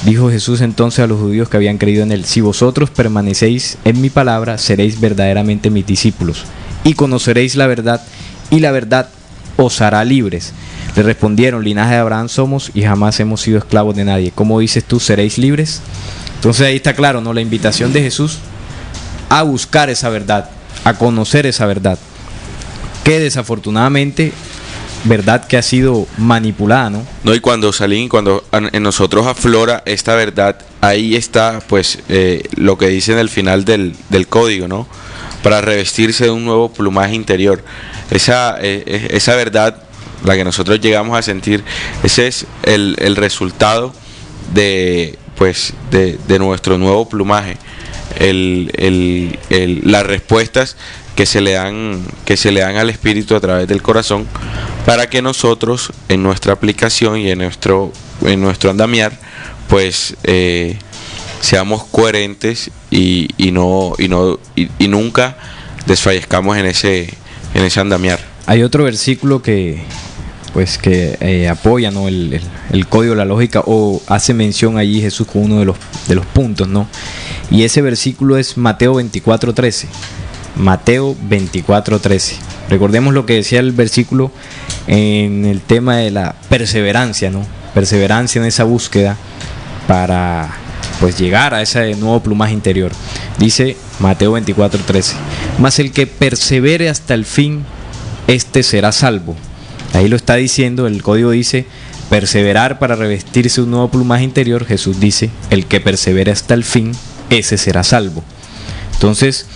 S2: dijo Jesús entonces a los judíos que habían creído en él: si vosotros permanecéis en mi palabra, seréis verdaderamente mis discípulos, y conoceréis la verdad, y la verdad os hará libres. Le respondieron: linaje de Abraham somos y jamás hemos sido esclavos de nadie. ¿Cómo dices tú, seréis libres? Entonces ahí está claro, ¿no?, la invitación de Jesús a buscar esa verdad, a conocer esa verdad, que desafortunadamente, verdad que ha sido manipulada, ¿no?
S3: No, y cuando en nosotros aflora esta verdad, ahí está pues lo que dice en el final del código, ¿no?, para revestirse de un nuevo plumaje interior. Esa verdad, la que nosotros llegamos a sentir, ese es el resultado de nuestro nuevo plumaje, las respuestas que se le dan al espíritu a través del corazón, para que nosotros en nuestra aplicación y en nuestro andamiar pues seamos coherentes y nunca desfallezcamos en ese andamiar.
S2: Hay otro versículo que apoya, ¿no?, el código de la lógica, o hace mención allí Jesús con uno de los puntos, ¿no? Y ese versículo es Mateo 24:13. Mateo 24:13. Recordemos lo que decía el versículo en el tema de la perseverancia, ¿no? Perseverancia en esa búsqueda para pues llegar a ese nuevo plumaje interior. Dice Mateo 24:13: mas el que persevere hasta el fin, este será salvo. Ahí lo está diciendo, el código dice perseverar para revestirse un nuevo plumaje interior. Jesús dice: el que persevere hasta el fin, ese será salvo. Entonces,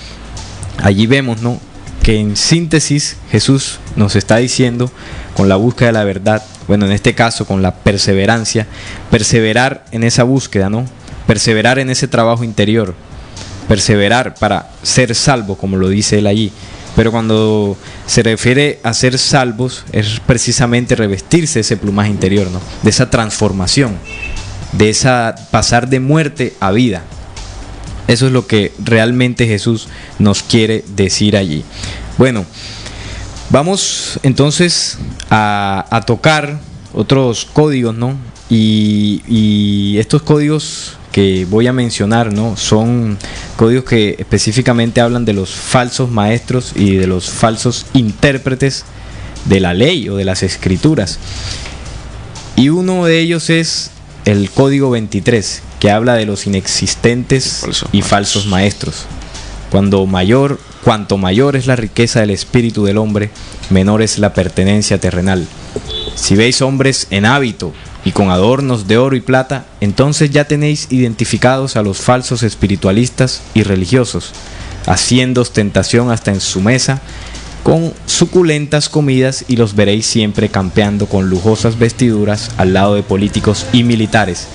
S2: allí vemos, ¿no?, que en síntesis Jesús nos está diciendo, con la búsqueda de la verdad, bueno, en este caso con la perseverancia, perseverar en esa búsqueda, ¿no?, perseverar en ese trabajo interior, perseverar para ser salvo, como lo dice él allí. Pero cuando se refiere a ser salvos, es precisamente revestirse ese plumaje interior, ¿no?, de esa transformación, de esa pasar de muerte a vida. Eso es lo que realmente Jesús nos quiere decir allí. Bueno, vamos entonces a tocar otros códigos, ¿no? Y estos códigos que voy a mencionar, ¿no?, son códigos que específicamente hablan de los falsos maestros y de los falsos intérpretes de la ley o de las escrituras. Y uno de ellos es el código 23, que habla de los inexistentes y falsos maestros. Cuanto mayor es la riqueza del espíritu del hombre, menor es la pertenencia terrenal. Si veis hombres en hábito y con adornos de oro y plata, entonces ya tenéis identificados a los falsos espiritualistas y religiosos, haciendo ostentación hasta en su mesa con suculentas comidas, y los veréis siempre campeando con lujosas vestiduras al lado de políticos y militares,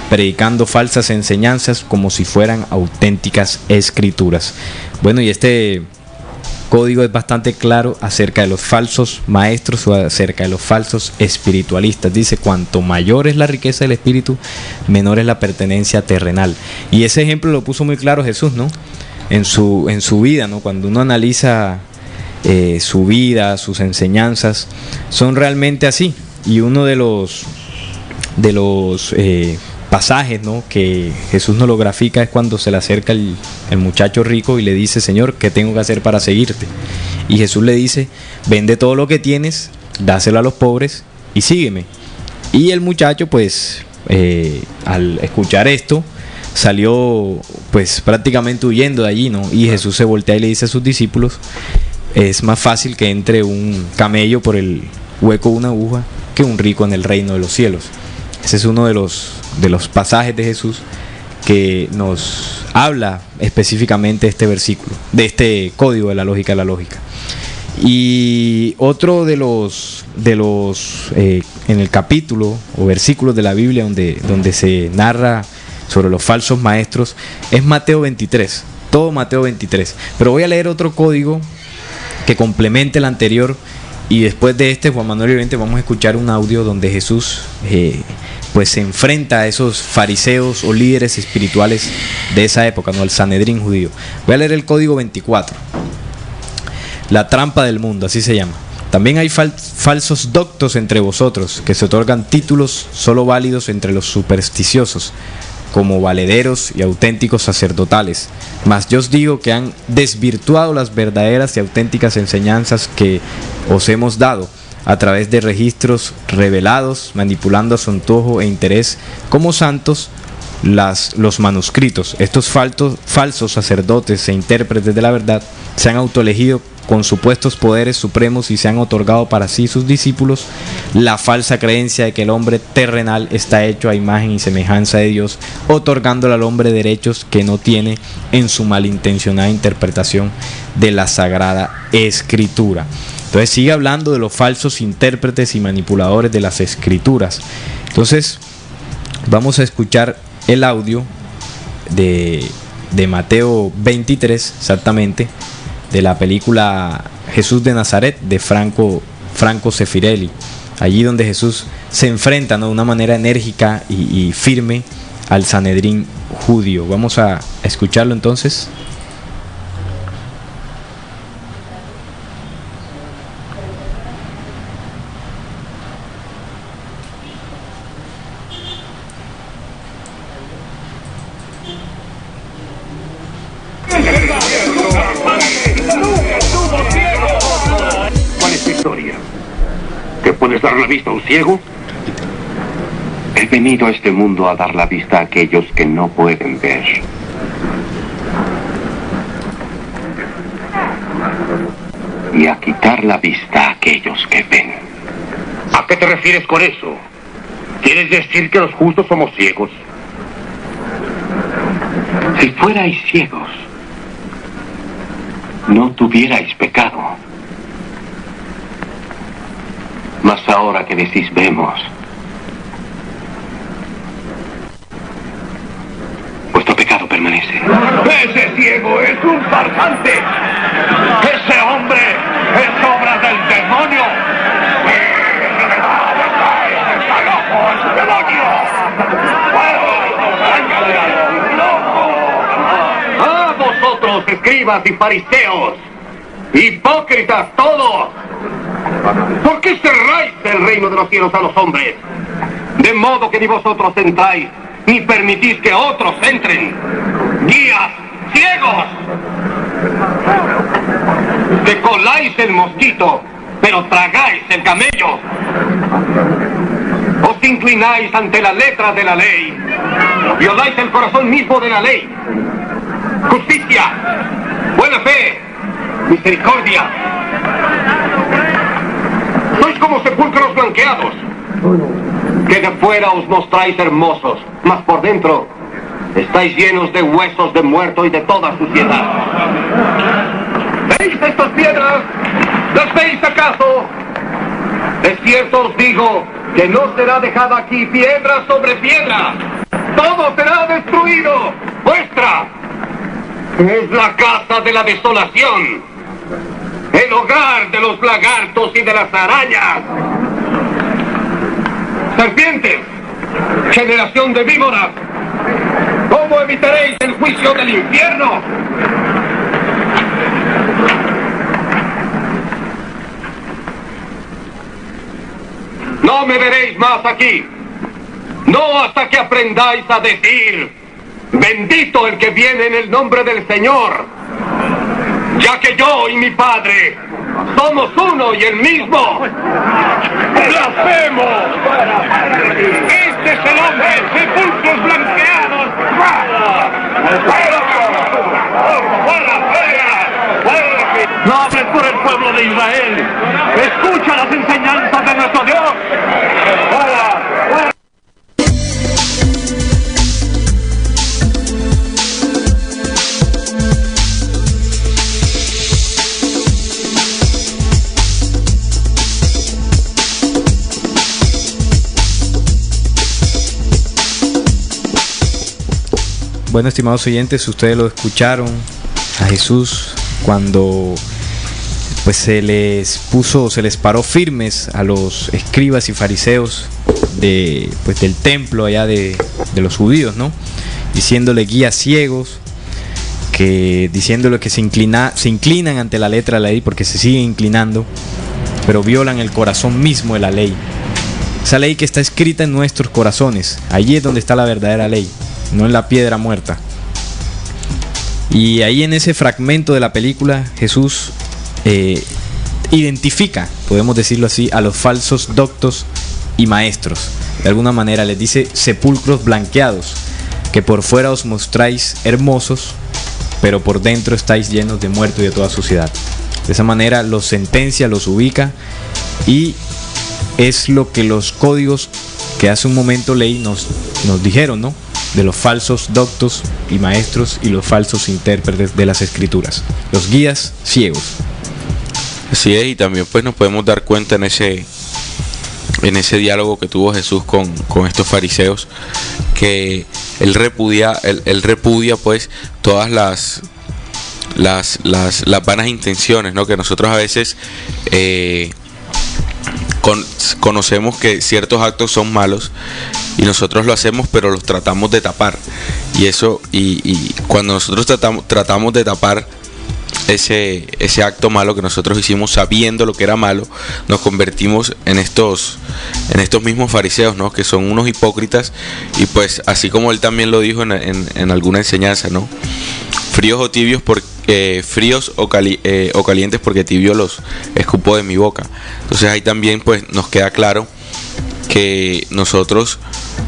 S2: predicando falsas enseñanzas como si fueran auténticas escrituras. Bueno, y este código es bastante claro acerca de los falsos maestros o acerca de los falsos espiritualistas. Dice: cuanto mayor es la riqueza del espíritu, menor es la pertenencia terrenal. Y ese ejemplo lo puso muy claro Jesús, ¿no? En su vida, ¿no? Cuando uno analiza su vida, sus enseñanzas, son realmente así. Y uno de los pasajes, ¿no?, que Jesús nos lo grafica es cuando se le acerca el muchacho rico y le dice: Señor, ¿qué tengo que hacer para seguirte? Y Jesús le dice: vende todo lo que tienes, dáselo a los pobres y sígueme. Y el muchacho, pues, al escuchar esto, salió pues prácticamente huyendo de allí, ¿no? Y Jesús se voltea y le dice a sus discípulos: es más fácil que entre un camello por el hueco de una aguja que un rico en el reino de los cielos. Ese es uno de los pasajes de Jesús que nos habla específicamente de este versículo, de este código de la lógica de la lógica. Y otro de los en el capítulo o versículos de la Biblia donde se narra sobre los falsos maestros es Mateo 23, todo Mateo 23. Pero voy a leer otro código que complemente el anterior, y después de este, Juan Manuel, obviamente vamos a escuchar un audio donde Jesús pues se enfrenta a esos fariseos o líderes espirituales de esa época, ¿no?, al Sanedrín judío. Voy a leer el código 24. La trampa del mundo, así se llama. También hay falsos doctos entre vosotros, que se otorgan títulos solo válidos entre los supersticiosos, como valederos y auténticos sacerdotales. Mas yo os digo que han desvirtuado las verdaderas y auténticas enseñanzas que os hemos dado, a través de registros revelados, manipulando a su antojo e interés como santos los manuscritos. Estos falsos sacerdotes e intérpretes de la verdad se han autoelegido con supuestos poderes supremos y se han otorgado para sí, sus discípulos, la falsa creencia de que el hombre terrenal está hecho a imagen y semejanza de Dios, otorgándole al hombre derechos que no tiene en su malintencionada interpretación de la Sagrada Escritura. Entonces sigue hablando de los falsos intérpretes y manipuladores de las Escrituras. Entonces vamos a escuchar el audio de Mateo 23, exactamente, de la película Jesús de Nazaret, de Franco Sefirelli, allí donde Jesús se enfrenta, ¿no?, de una manera enérgica y firme al Sanedrín judío. Vamos a escucharlo entonces.
S1: ¿Cuál es tu historia? ¿Te puedes dar la vista a un ciego? He venido a este mundo a dar la vista a aquellos que no pueden ver. Y a quitar la vista a aquellos que ven. ¿A qué te refieres con eso? ¿Quieres decir que los justos somos ciegos? Si fuerais ciegos, no tuvierais pecado. Mas ahora que decís vemos, vuestro pecado permanece. ¡Ese ciego es un farsante! ¡Ese hombre es obra del demonio! ¡Está loco, es un demonio! ¡Ah, vosotros, escribas y fariseos! ¡Hipócritas todos! ¿Por qué cerráis el reino de los cielos a los hombres? De modo que ni vosotros entráis, ni permitís que otros entren. ¡Guías ciegos! Decoláis el mosquito, pero tragáis el camello. Os inclináis ante la letra de la ley. Violáis el corazón mismo de la ley. Justicia, buena fe, misericordia. Sois como sepulcros blanqueados. que de fuera os mostráis hermosos, mas por dentro estáis llenos de huesos de muerto y de toda suciedad. ¿Veis estas piedras? ¿Las veis acaso? Es cierto os digo que no será dejada aquí piedra sobre piedra. Todo será destruido. Vuestra es la casa de la desolación, el hogar de los lagartos y de las arañas. Serpientes, generación de víboras, ¿cómo evitaréis el juicio del infierno? No me veréis más aquí, no hasta que aprendáis a decir: bendito el que viene en el nombre del Señor, ya que yo y mi Padre somos uno y el mismo. ¡Blasfemo! Este es el hombre, sepulcros blanqueados. No hables por el pueblo de Israel. Escucha las enseñanzas de nuestro Dios.
S2: Bueno, estimados oyentes, ustedes lo escucharon a Jesús cuando pues se les paró firmes a los escribas y fariseos del templo allá de los judíos, ¿no? Diciéndole guías ciegos, diciéndole que se inclinan ante la letra de la ley, porque se siguen inclinando, pero violan el corazón mismo de la ley. Esa ley que está escrita en nuestros corazones, allí es donde está la verdadera ley, no en la piedra muerta. Y ahí en ese fragmento de la película Jesús identifica, podemos decirlo así, a los falsos doctos y maestros. De alguna manera les dice: sepulcros blanqueados, que por fuera os mostráis hermosos, pero por dentro estáis llenos de muerto y de toda suciedad. De esa manera los sentencia, los ubica, y es lo que los códigos que hace un momento leí nos dijeron, ¿no? De los falsos doctos y maestros y los falsos intérpretes de las escrituras, los guías ciegos.
S3: Así es, y también pues nos podemos dar cuenta en ese diálogo que tuvo Jesús con estos fariseos, que él repudia pues todas las vanas intenciones, ¿no? Que nosotros a veces conocemos que ciertos actos son malos y nosotros lo hacemos, pero los tratamos de tapar, y eso y cuando nosotros tratamos de tapar ese acto malo que nosotros hicimos sabiendo lo que era malo, nos convertimos en estos mismos fariseos, ¿no? Que son unos hipócritas, y pues así como él también lo dijo en alguna enseñanza, ¿no? Fríos o tibios, fríos o calientes, porque tibio los escupo de mi boca. Entonces ahí también pues nos queda claro que nosotros,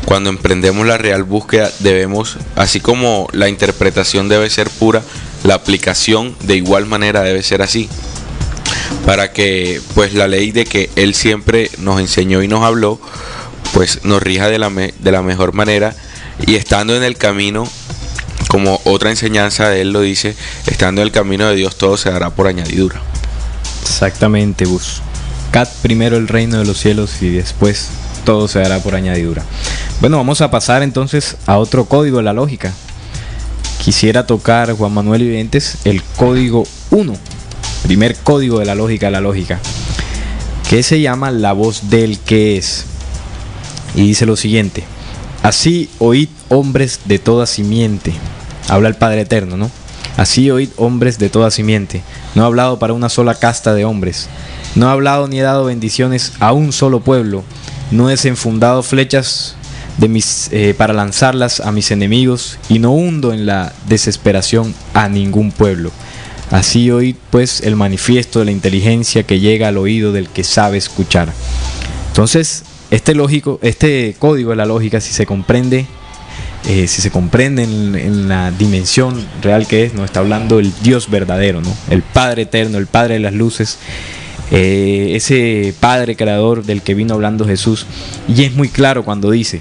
S3: cuando emprendemos la real búsqueda, debemos, así como la interpretación debe ser pura, la aplicación de igual manera debe ser así, para que pues la ley de que él siempre nos enseñó y nos habló, pues nos rija de la mejor manera, y estando en el camino, como otra enseñanza de él lo dice, estando en el camino de Dios, todo se dará por añadidura.
S2: Exactamente, buscad primero el reino de los cielos y después todo se dará por añadidura. Bueno, vamos a pasar entonces a otro código de la lógica. Quisiera tocar, Juan Manuel y oyentes, el código 1, primer código de la lógica, que se llama la voz del que es, y dice lo siguiente: así oíd, hombres de toda simiente. Habla el Padre Eterno, ¿no? Así oíd, hombres de toda simiente. No he hablado para una sola casta de hombres. No he hablado ni he dado bendiciones a un solo pueblo. No he desenfundado flechas para lanzarlas a mis enemigos, y no hundo en la desesperación a ningún pueblo. Así oíd pues el manifiesto de la inteligencia que llega al oído del que sabe escuchar. Entonces, este código de la lógica, si se comprende en la dimensión real que es, nos está hablando el Dios verdadero, ¿no? El Padre eterno, el Padre de las luces, ese Padre creador del que vino hablando Jesús. Y es muy claro cuando dice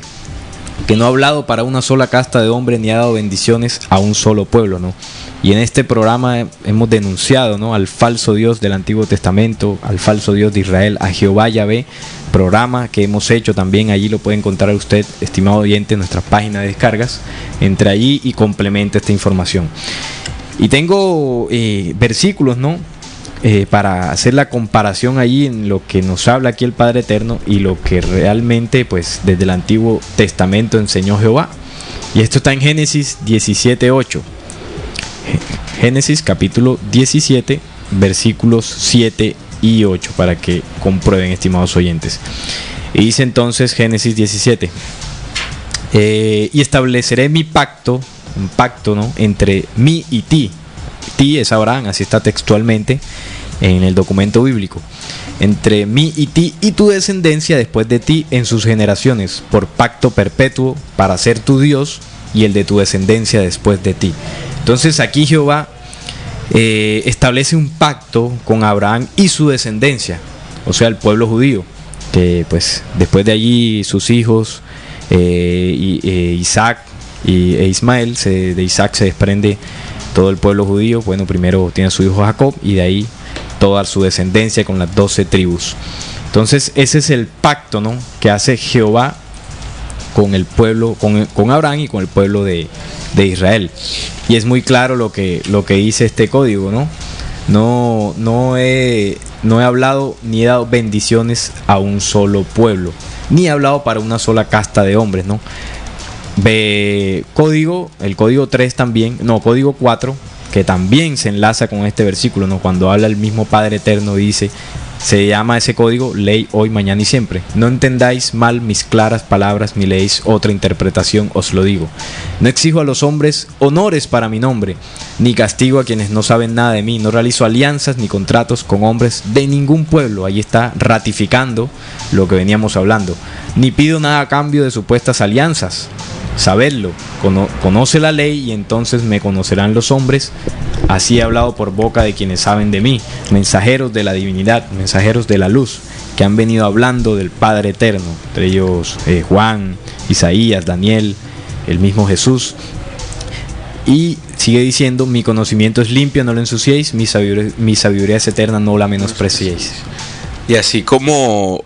S2: que no ha hablado para una sola casta de hombres ni ha dado bendiciones a un solo pueblo, ¿no? Y en este programa hemos denunciado, ¿no?, al falso Dios del Antiguo Testamento, al falso Dios de Israel, a Jehová Yahvé, programa que hemos hecho también. Allí lo puede encontrar usted, estimado oyente, en nuestra página de descargas. Entre allí y complemente esta información. Y tengo versículos, ¿no?, para hacer la comparación allí en lo que nos habla aquí el Padre Eterno y lo que realmente, pues, desde el Antiguo Testamento enseñó Jehová. Y esto está en Génesis 17:8. Génesis capítulo 17, versículos 7 y 8, para que comprueben, estimados oyentes. Y dice entonces Génesis 17: y estableceré mi pacto, un pacto, ¿no?, entre mí y ti. Ti es Abraham, así está textualmente en el documento bíblico. Entre mí y ti y tu descendencia después de ti en sus generaciones, por pacto perpetuo, para ser tu Dios y el de tu descendencia después de ti. Entonces aquí Jehová establece un pacto con Abraham y su descendencia, o sea, el pueblo judío, que pues después de allí sus hijos, Isaac e Ismael, de Isaac se desprende todo el pueblo judío. Bueno, primero tiene a su hijo Jacob y de ahí toda su descendencia con las 12 tribus. Entonces ese es el pacto, ¿no?, que hace Jehová con el pueblo, con Abraham y con el pueblo de Israel. Y es muy claro lo que dice este código, ¿no? No he hablado ni he dado bendiciones a un solo pueblo, ni he hablado para una sola casta de hombres, ¿no? El código 3 también, no, código 4, que también se enlaza con este versículo, ¿no? Cuando habla el mismo Padre Eterno, dice, se llama ese código ley hoy, mañana y siempre. No entendáis mal mis claras palabras, ni leéis otra interpretación, os lo digo. No exijo a los hombres honores para mi nombre, ni castigo a quienes no saben nada de mí. No realizo alianzas ni contratos con hombres de ningún pueblo. Ahí está ratificando lo que veníamos hablando. Ni pido nada a cambio de supuestas alianzas. Sabedlo, conoce la ley y entonces me conocerán los hombres. Así he hablado por boca de quienes saben de mí, mensajeros de la divinidad, mensajeros de la luz, que han venido hablando del Padre Eterno, entre ellos Juan, Isaías, Daniel, el mismo Jesús. Y sigue diciendo, mi conocimiento es limpio, no lo ensuciéis, mi sabiduría es eterna, no la menospreciéis.
S3: Y así como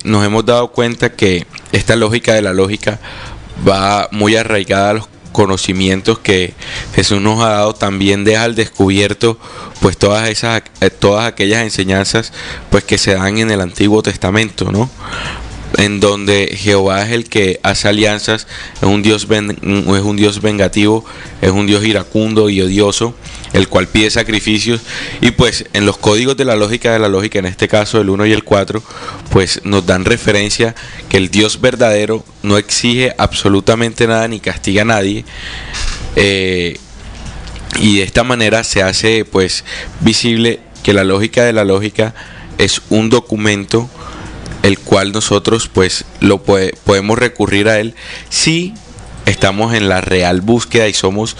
S3: nos hemos dado cuenta que esta lógica de la lógica va muy arraigada a los conocimientos que Jesús nos ha dado, también deja al descubierto pues todas aquellas enseñanzas pues que se dan en el Antiguo Testamento, ¿no?, en donde Jehová es el que hace alianzas, es un Dios vengativo, es un Dios iracundo y odioso, el cual pide sacrificios. Y pues en los códigos de la lógica, en este caso el 1 y el 4, pues nos dan referencia que el Dios verdadero no exige absolutamente nada ni castiga a nadie, y de esta manera se hace pues visible que la lógica de la lógica es un documento el cual nosotros pues podemos recurrir a él si estamos en la real búsqueda y somos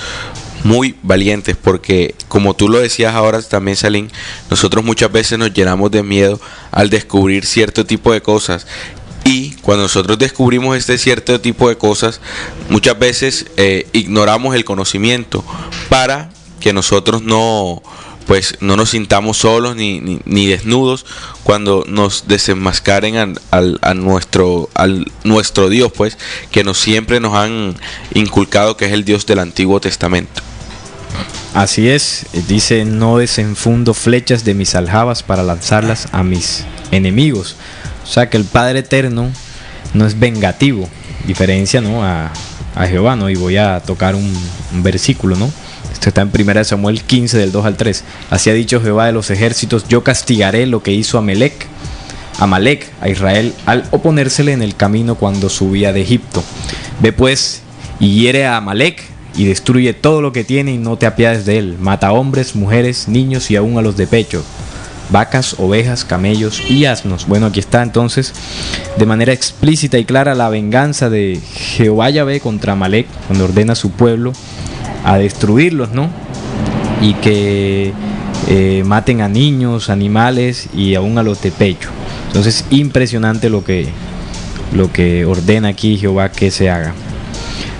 S3: muy valientes, porque como tú lo decías ahora también, Salim, nosotros muchas veces nos llenamos de miedo al descubrir cierto tipo de cosas, y cuando nosotros descubrimos este cierto tipo de cosas muchas veces ignoramos el conocimiento para que nosotros no nos sintamos solos ni desnudos cuando nos desenmascaren a nuestro Dios, pues, que siempre nos han inculcado que es el Dios del Antiguo Testamento.
S2: Así es, dice, no desenfundo flechas de mis aljabas para lanzarlas a mis enemigos. O sea que el Padre Eterno no es vengativo, diferencia, ¿no?, a Jehová, ¿no? Y voy a tocar un versículo, ¿no? Esto está en 1 Samuel 15, del 2 al 3. Así ha dicho Jehová de los ejércitos, yo castigaré lo que hizo Amalek, a Israel, al oponérsele en el camino cuando subía de Egipto. Ve pues y hiere a Amalek y destruye todo lo que tiene y no te apiades de él. Mata a hombres, mujeres, niños y aún a los de pecho, vacas, ovejas, camellos y asnos. Bueno, aquí está entonces de manera explícita y clara la venganza de Jehová Yahvé contra Amalek, cuando ordena a su pueblo a destruirlos, ¿no? Y que maten a niños, animales y aún a los de pecho. Entonces, impresionante lo que ordena aquí Jehová que se haga.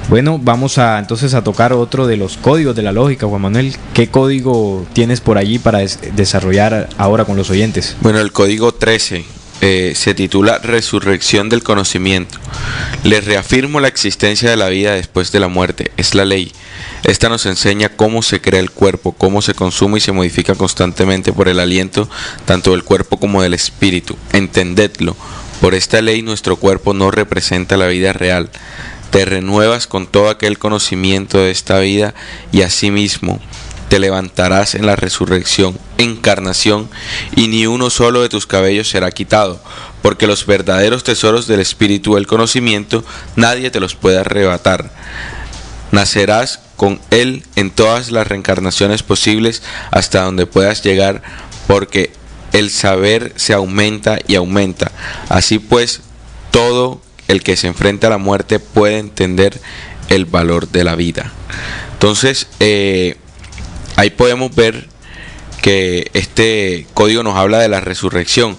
S2: Bueno, vamos entonces a tocar otro de los códigos de la lógica. Juan Manuel, ¿qué código tienes por allí para desarrollar ahora con los oyentes?
S3: Bueno, el código 13 se titula Resurrección del conocimiento. Les reafirmo la existencia de la vida después de la muerte. Es la ley. Esta nos enseña cómo se crea el cuerpo, cómo se consume y se modifica constantemente por el aliento tanto del cuerpo como del espíritu. Entendedlo. Por esta ley nuestro cuerpo no representa la vida real. Te renuevas con todo aquel conocimiento de esta vida y asimismo te levantarás en la resurrección, encarnación, y ni uno solo de tus cabellos será quitado, porque los verdaderos tesoros del espíritu del conocimiento nadie te los puede arrebatar. Nacerás con él en todas las reencarnaciones posibles hasta donde puedas llegar, porque el saber se aumenta y aumenta. Así pues, todo el que se enfrenta a la muerte puede entender el valor de la vida. Entonces, ahí podemos ver que este código nos habla de la resurrección.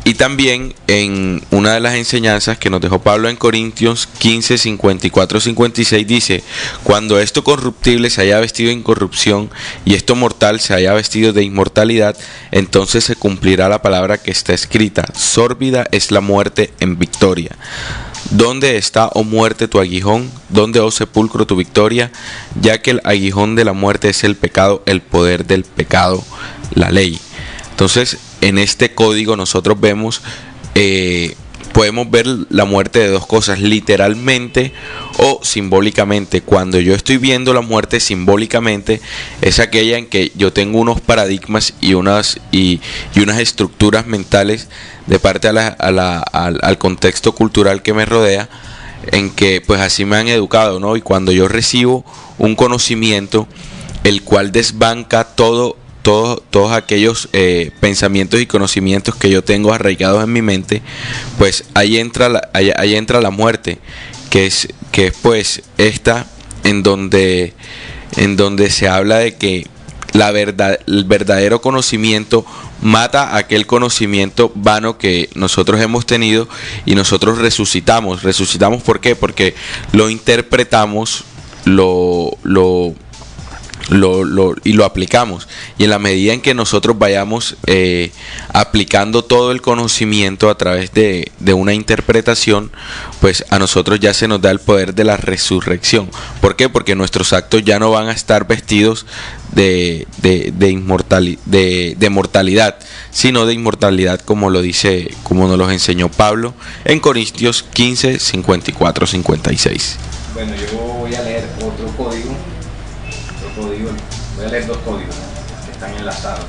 S3: Y también en una de las enseñanzas que nos dejó Pablo en Corintios 15, 54, 56 dice: cuando esto corruptible se haya vestido de incorrupción y esto mortal se haya vestido de inmortalidad, entonces se cumplirá la palabra que está escrita: sórbida es la muerte en victoria. ¿Dónde está, oh muerte, tu aguijón? ¿Dónde, oh sepulcro, tu victoria? Ya que el aguijón de la muerte es el pecado, el poder del pecado, la ley. Entonces, en este código nosotros podemos ver la muerte de dos cosas, literalmente o simbólicamente. Cuando yo estoy viendo la muerte simbólicamente, es aquella en que yo tengo unos paradigmas y unas estructuras mentales de parte al contexto cultural que me rodea, en que pues así me han educado, ¿no? Y cuando yo recibo un conocimiento el cual desbanca todos aquellos pensamientos y conocimientos que yo tengo arraigados en mi mente, pues ahí entra la muerte, que es pues esta en donde se habla de que el verdadero conocimiento mata aquel conocimiento vano que nosotros hemos tenido, y nosotros resucitamos. ¿Por qué? Porque lo interpretamos, y lo aplicamos, y en la medida en que nosotros vayamos aplicando todo el conocimiento a través de una interpretación, pues a nosotros ya se nos da el poder de la resurrección. ¿Por qué? Porque nuestros actos ya no van a estar vestidos de mortalidad, sino de inmortalidad, como nos los enseñó Pablo en Corintios 15, 54, 56.
S2: Bueno, yo voy a leer otro código. Voy a leer dos códigos que están enlazados,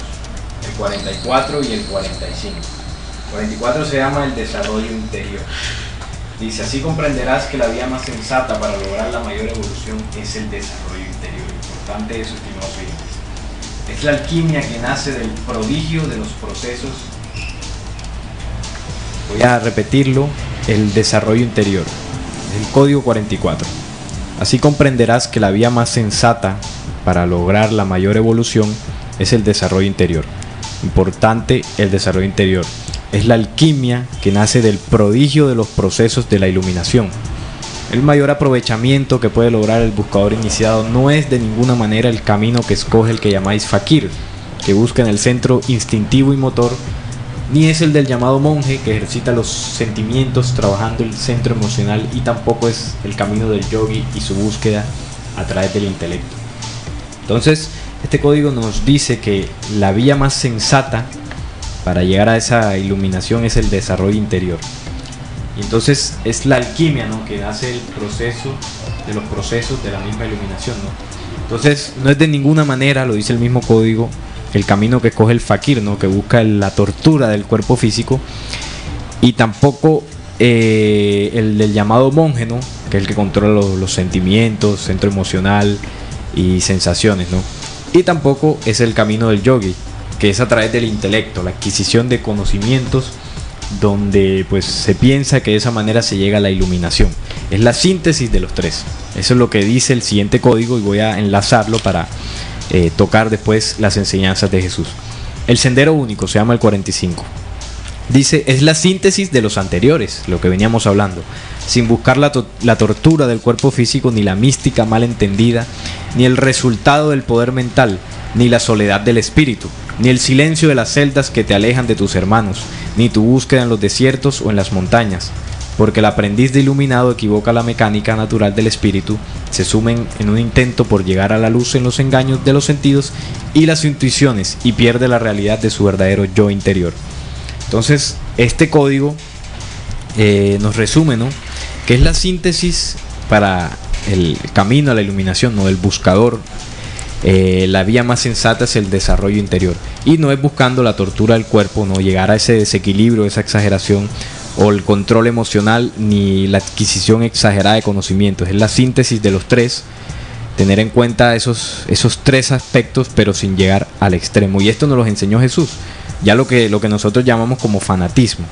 S2: el 44 y el 45. El 44 se llama el desarrollo interior. Dice: así comprenderás que la vía más sensata para lograr la mayor evolución es el desarrollo interior. Importante eso, estimados oyentes. Es la alquimia que nace del prodigio de los procesos. Voy a repetirlo: el desarrollo interior. El código 44. Así comprenderás que la vía más sensata para lograr la mayor evolución es el desarrollo interior. Importante, el desarrollo interior. Es la alquimia que nace del prodigio de los procesos de la iluminación. El mayor aprovechamiento que puede lograr el buscador iniciado no es de ninguna manera el camino que escoge el que llamáis fakir, que busca en el centro instintivo y motor, ni es el del llamado monje que ejercita los sentimientos trabajando el centro emocional, y tampoco es el camino del yogi y su búsqueda a través del intelecto. Entonces, este código nos dice que la vía más sensata para llegar a esa iluminación es el desarrollo interior. Y entonces es la alquimia, ¿no?, que hace el proceso de los procesos de la misma iluminación, ¿no? Entonces, no es de ninguna manera, lo dice el mismo código, el camino que coge el fakir, ¿no?, que busca la tortura del cuerpo físico, y tampoco el del llamado monje, ¿no?, que es el que controla los sentimientos, centro emocional y sensaciones, ¿no? Y tampoco es el camino del yogi, que es a través del intelecto, la adquisición de conocimientos, donde pues se piensa que de esa manera se llega a la iluminación. Es la síntesis de los tres. Eso es lo que dice el siguiente código, y voy a enlazarlo para tocar después las enseñanzas de Jesús. El sendero único se llama el 45. Dice, es la síntesis de los anteriores, lo que veníamos hablando, sin buscar la tortura del cuerpo físico, ni la mística mal entendida, ni el resultado del poder mental, ni la soledad del espíritu, ni el silencio de las celdas que te alejan de tus hermanos, ni tu búsqueda en los desiertos o en las montañas, porque el aprendiz de iluminado equivoca la mecánica natural del espíritu, se sumen en un intento por llegar a la luz en los engaños de los sentidos y las intuiciones, y pierde la realidad de su verdadero yo interior. Entonces, este código nos resume, ¿no?, que es la síntesis para el camino a la iluminación, ¿no?, del buscador. La vía más sensata es el desarrollo interior, y no es buscando la tortura del cuerpo, no llegar a ese desequilibrio, esa exageración o el control emocional, ni la adquisición exagerada de conocimientos. Es la síntesis de los tres, tener en cuenta esos tres aspectos, pero sin llegar al extremo. Y esto nos lo enseñó Jesús, ya lo que nosotros llamamos como fanatismo.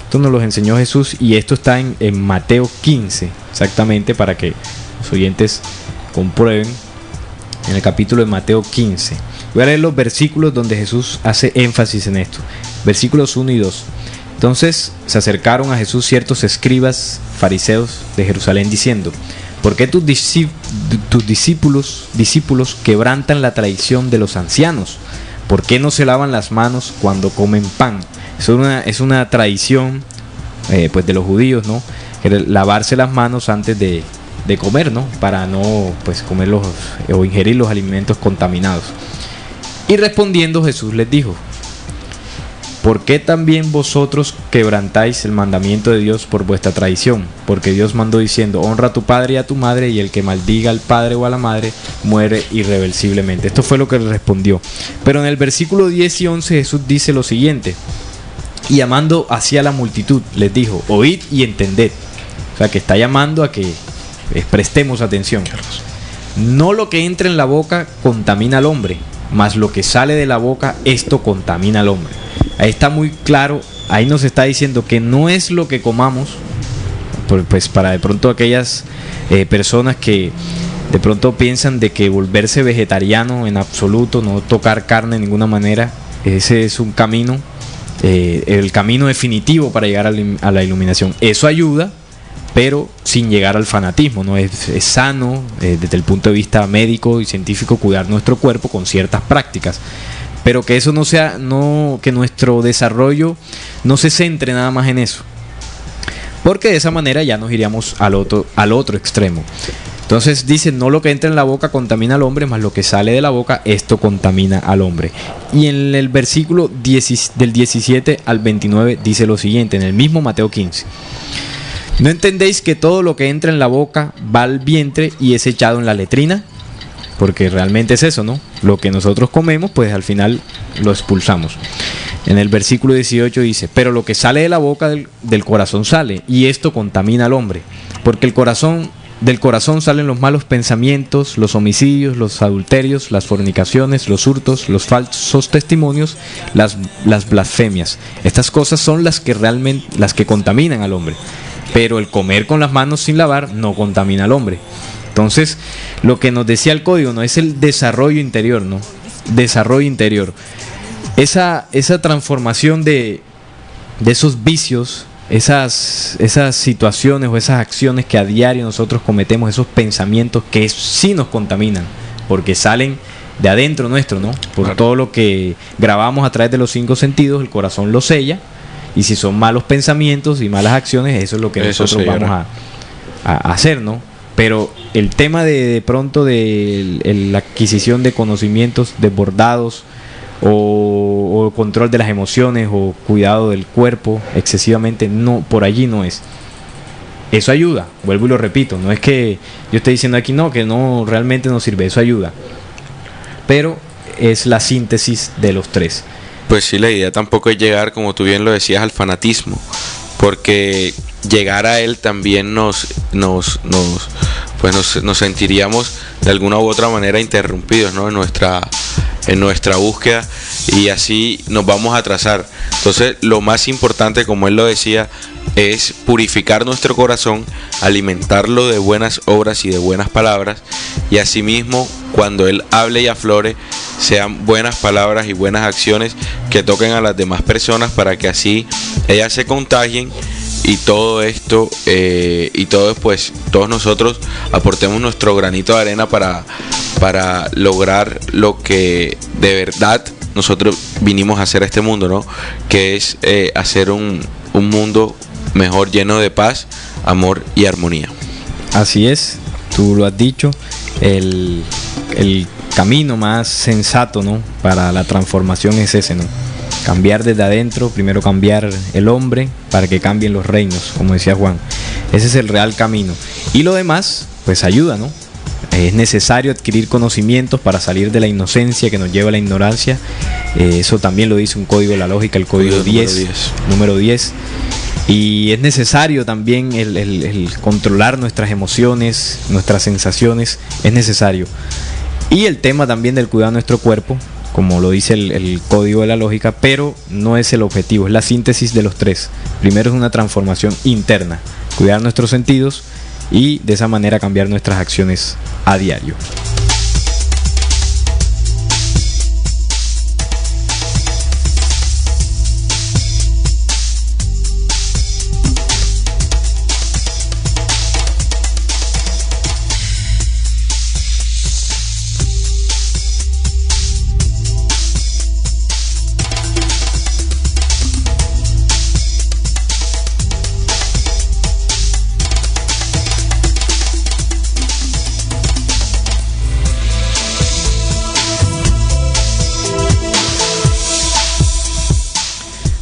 S2: Esto nos lo enseñó Jesús, y esto está en Mateo 15, exactamente, para que los oyentes comprueben. En el capítulo de Mateo 15 voy a leer los versículos donde Jesús hace énfasis en esto, versículos 1 y 2. Entonces se acercaron a Jesús ciertos escribas fariseos de Jerusalén diciendo: ¿por qué tus discípulos quebrantan la tradición de los ancianos? ¿Por qué no se lavan las manos cuando comen pan? Es una tradición pues de los judíos, ¿no?, lavarse las manos antes de comer, ¿no?, para no pues comer o ingerir los alimentos contaminados. Y respondiendo Jesús les dijo: ¿por qué también vosotros quebrantáis el mandamiento de Dios por vuestra tradición? Porque Dios mandó diciendo: honra a tu padre y a tu madre, y el que maldiga al padre o a la madre muere irreversiblemente. Esto fue lo que respondió. Pero en el versículo 10 y 11 Jesús dice lo siguiente: y llamando hacia la multitud les dijo: oíd y entended. O sea, que está llamando a que prestemos atención. No lo que entra en la boca contamina al hombre, mas lo que sale de la boca, esto contamina al hombre. Ahí está muy claro, ahí nos está diciendo que no es lo que comamos, pues para de pronto aquellas personas que de pronto piensan de que volverse vegetariano en absoluto, no tocar carne de ninguna manera, ese es un camino, el camino definitivo para llegar a la iluminación. Eso ayuda, pero sin llegar al fanatismo, ¿no? Es sano desde el punto de vista médico y científico cuidar nuestro cuerpo con ciertas prácticas, pero que eso que nuestro desarrollo no se centre nada más en eso, porque de esa manera ya nos iríamos al otro extremo. Entonces dice: no lo que entra en la boca contamina al hombre, mas lo que sale de la boca, esto contamina al hombre. Y en el versículo del 17 al 29 dice lo siguiente, en el mismo Mateo 15: ¿no entendéis que todo lo que entra en la boca va al vientre y es echado en la letrina? Porque realmente es eso, ¿no? Lo que nosotros comemos, pues al final lo expulsamos. En el versículo 18 dice: pero lo que sale de la boca del corazón sale, y esto contamina al hombre. Porque del corazón salen los malos pensamientos, los homicidios, los adulterios, las fornicaciones, los hurtos, los falsos testimonios, las blasfemias. Estas cosas son las que contaminan al hombre. Pero el comer con las manos sin lavar no contamina al hombre. Entonces, lo que nos decía el código, ¿no?, es el desarrollo interior, ¿no? Desarrollo interior. Esa transformación de esos vicios, esas situaciones o esas acciones que a diario nosotros cometemos, esos pensamientos que sí nos contaminan, porque salen de adentro nuestro, ¿no? Por todo lo que grabamos a través de los 5 sentidos, el corazón lo sella. Y si son malos pensamientos y malas acciones, eso es lo que nosotros vamos a hacer, ¿no? Pero el tema de pronto de la adquisición de conocimientos desbordados o control de las emociones o cuidado del cuerpo excesivamente, no, por allí no es. Eso ayuda, vuelvo y lo repito, no es que yo esté diciendo aquí que no realmente no sirve, eso ayuda. Pero es la síntesis de los tres.
S3: Pues sí, la idea tampoco es llegar, como tú bien lo decías, al fanatismo, porque llegar a él también nos sentiríamos de alguna u otra manera interrumpidos, ¿no?, en nuestra búsqueda, y así nos vamos a atrasar. Entonces, lo más importante, como él lo decía, es purificar nuestro corazón, alimentarlo de buenas obras y de buenas palabras, y asimismo cuando Él hable y aflore, sean buenas palabras y buenas acciones que toquen a las demás personas, para que así ellas se contagien y todo esto todos nosotros aportemos nuestro granito de arena para lograr lo que de verdad nosotros vinimos a hacer a este mundo, ¿no? Que es hacer un mundo mejor, lleno de paz, amor y armonía.
S2: Así es, tú lo has dicho, el camino más sensato, ¿no?, para la transformación es ese, ¿no? Cambiar desde adentro, primero cambiar el hombre para que cambien los reinos, como decía Juan. Ese es el real camino. Y lo demás, pues ayuda, ¿no? Es necesario adquirir conocimientos para salir de la inocencia que nos lleva a la ignorancia. Eso también lo dice un código de la lógica, el código 10, número 10. Y es necesario también el controlar nuestras emociones, nuestras sensaciones, es necesario. Y el tema también del cuidado de nuestro cuerpo, como lo dice el código de la lógica, pero no es el objetivo, es la síntesis de los tres. Primero es una transformación interna, cuidar nuestros sentidos y de esa manera cambiar nuestras acciones a diario.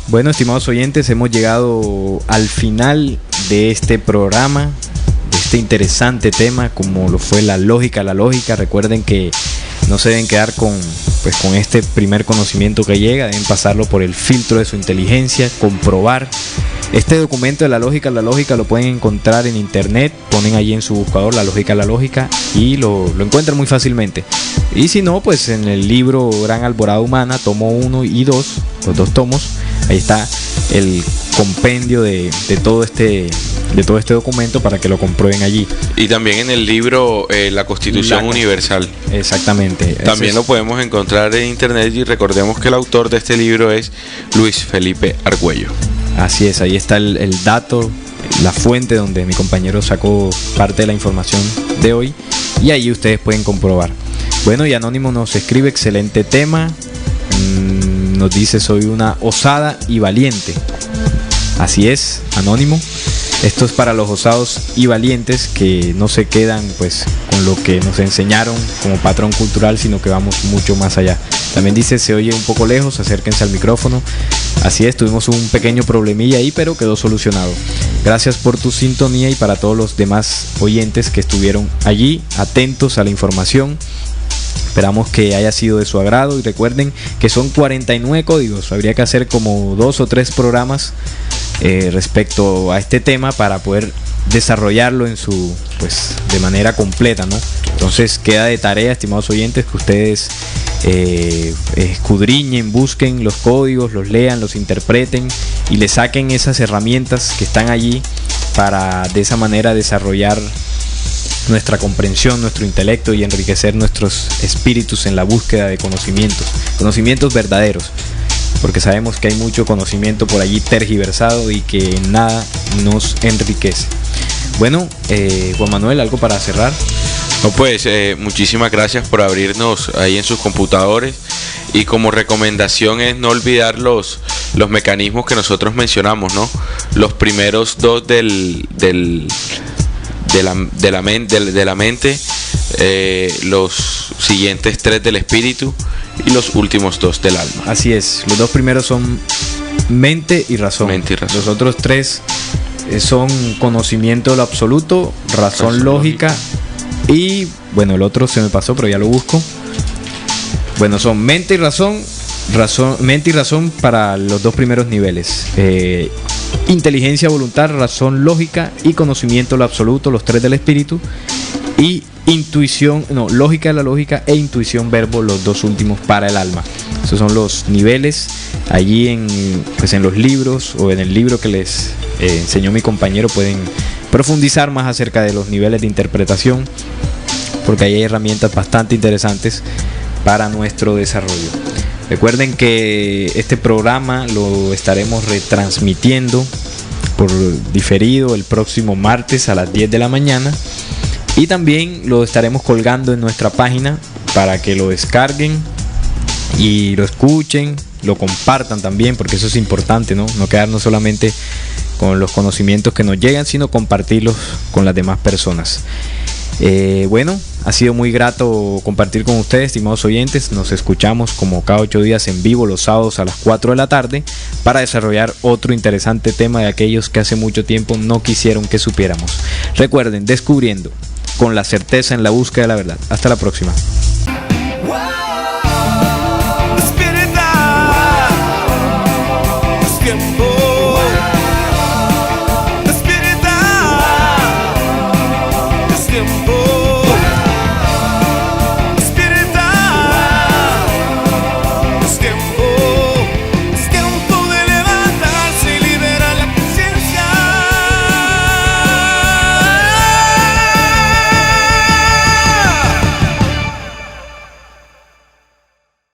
S2: Bueno, estimados oyentes, hemos llegado al final de este programa, de este interesante tema como lo fue la lógica. Recuerden que no se deben quedar con este primer conocimiento que llega, deben pasarlo por el filtro de su inteligencia, comprobar. Este documento de la lógica lo pueden encontrar en internet, ponen allí en su buscador la lógica y lo encuentran muy fácilmente. Y si no, pues en el libro Gran Alborada Humana, tomo 1 y 2, los 2 tomos, ahí está el compendio de todo este documento para que lo comprueben allí.
S3: Y también en el libro La Constitución Universal.
S2: Exactamente.
S3: También lo podemos encontrar en internet, y recordemos que el autor de este libro es Luis Felipe Argüello.
S2: Así es, ahí está el dato, la fuente donde mi compañero sacó parte de la información de hoy, y ahí ustedes pueden comprobar. Bueno, y Anónimo nos escribe: excelente tema. Nos dice: soy una osada y valiente. Así es, Anónimo. Esto es para los osados y valientes que no se quedan pues con lo que nos enseñaron como patrón cultural, sino que vamos mucho más allá. También dice: se oye un poco lejos, acérquense al micrófono. Así es, tuvimos un pequeño problemilla ahí, pero quedó solucionado. Gracias por tu sintonía, y para todos los demás oyentes que estuvieron allí, atentos a la información. Esperamos que haya sido de su agrado, y recuerden que son 49 códigos. Habría que hacer como 2 o 3 programas respecto a este tema para poder desarrollarlo de manera completa, ¿no? Entonces queda de tarea, estimados oyentes, que ustedes escudriñen, busquen los códigos, los lean, los interpreten y le saquen esas herramientas que están allí para de esa manera desarrollar nuestra comprensión, nuestro intelecto, y enriquecer nuestros espíritus en la búsqueda de conocimientos verdaderos, porque sabemos que hay mucho conocimiento por allí tergiversado y que en nada nos enriquece. Bueno, Juan Manuel, ¿algo para cerrar?
S3: No, pues muchísimas gracias por abrirnos ahí en sus computadores, y como recomendación es no olvidar los mecanismos que nosotros mencionamos, ¿no? Los primeros 2 de la mente, los siguientes 3 del espíritu y los últimos 2 del alma.
S2: Así es, los 2 primeros son mente y razón. Los otros 3 son conocimiento de lo absoluto, razón lógica, y bueno, el otro se me pasó, pero ya lo busco. Bueno, son mente y razón para los 2 primeros niveles. Inteligencia, voluntad, razón lógica y conocimiento de lo absoluto, los 3 del espíritu. Y lógica de la lógica e intuición verbo, los 2 últimos para el alma. Esos son los niveles allí en los libros o en el libro que les enseñó mi compañero pueden profundizar más acerca de los niveles de interpretación, porque ahí hay herramientas bastante interesantes para nuestro desarrollo. Recuerden que este programa lo estaremos retransmitiendo por diferido el próximo martes a las 10 de la mañana, y también lo estaremos colgando en nuestra página para que lo descarguen y lo escuchen, lo compartan también, porque eso es importante, no quedarnos solamente con los conocimientos que nos llegan, sino compartirlos con las demás personas. Bueno, ha sido muy grato compartir con ustedes, estimados oyentes. Nos escuchamos como cada 8 días en vivo los sábados a las 4 de la tarde para desarrollar otro interesante tema de aquellos que hace mucho tiempo no quisieron que supiéramos. Recuerden, descubriendo con la certeza en la búsqueda de la verdad. Hasta la próxima.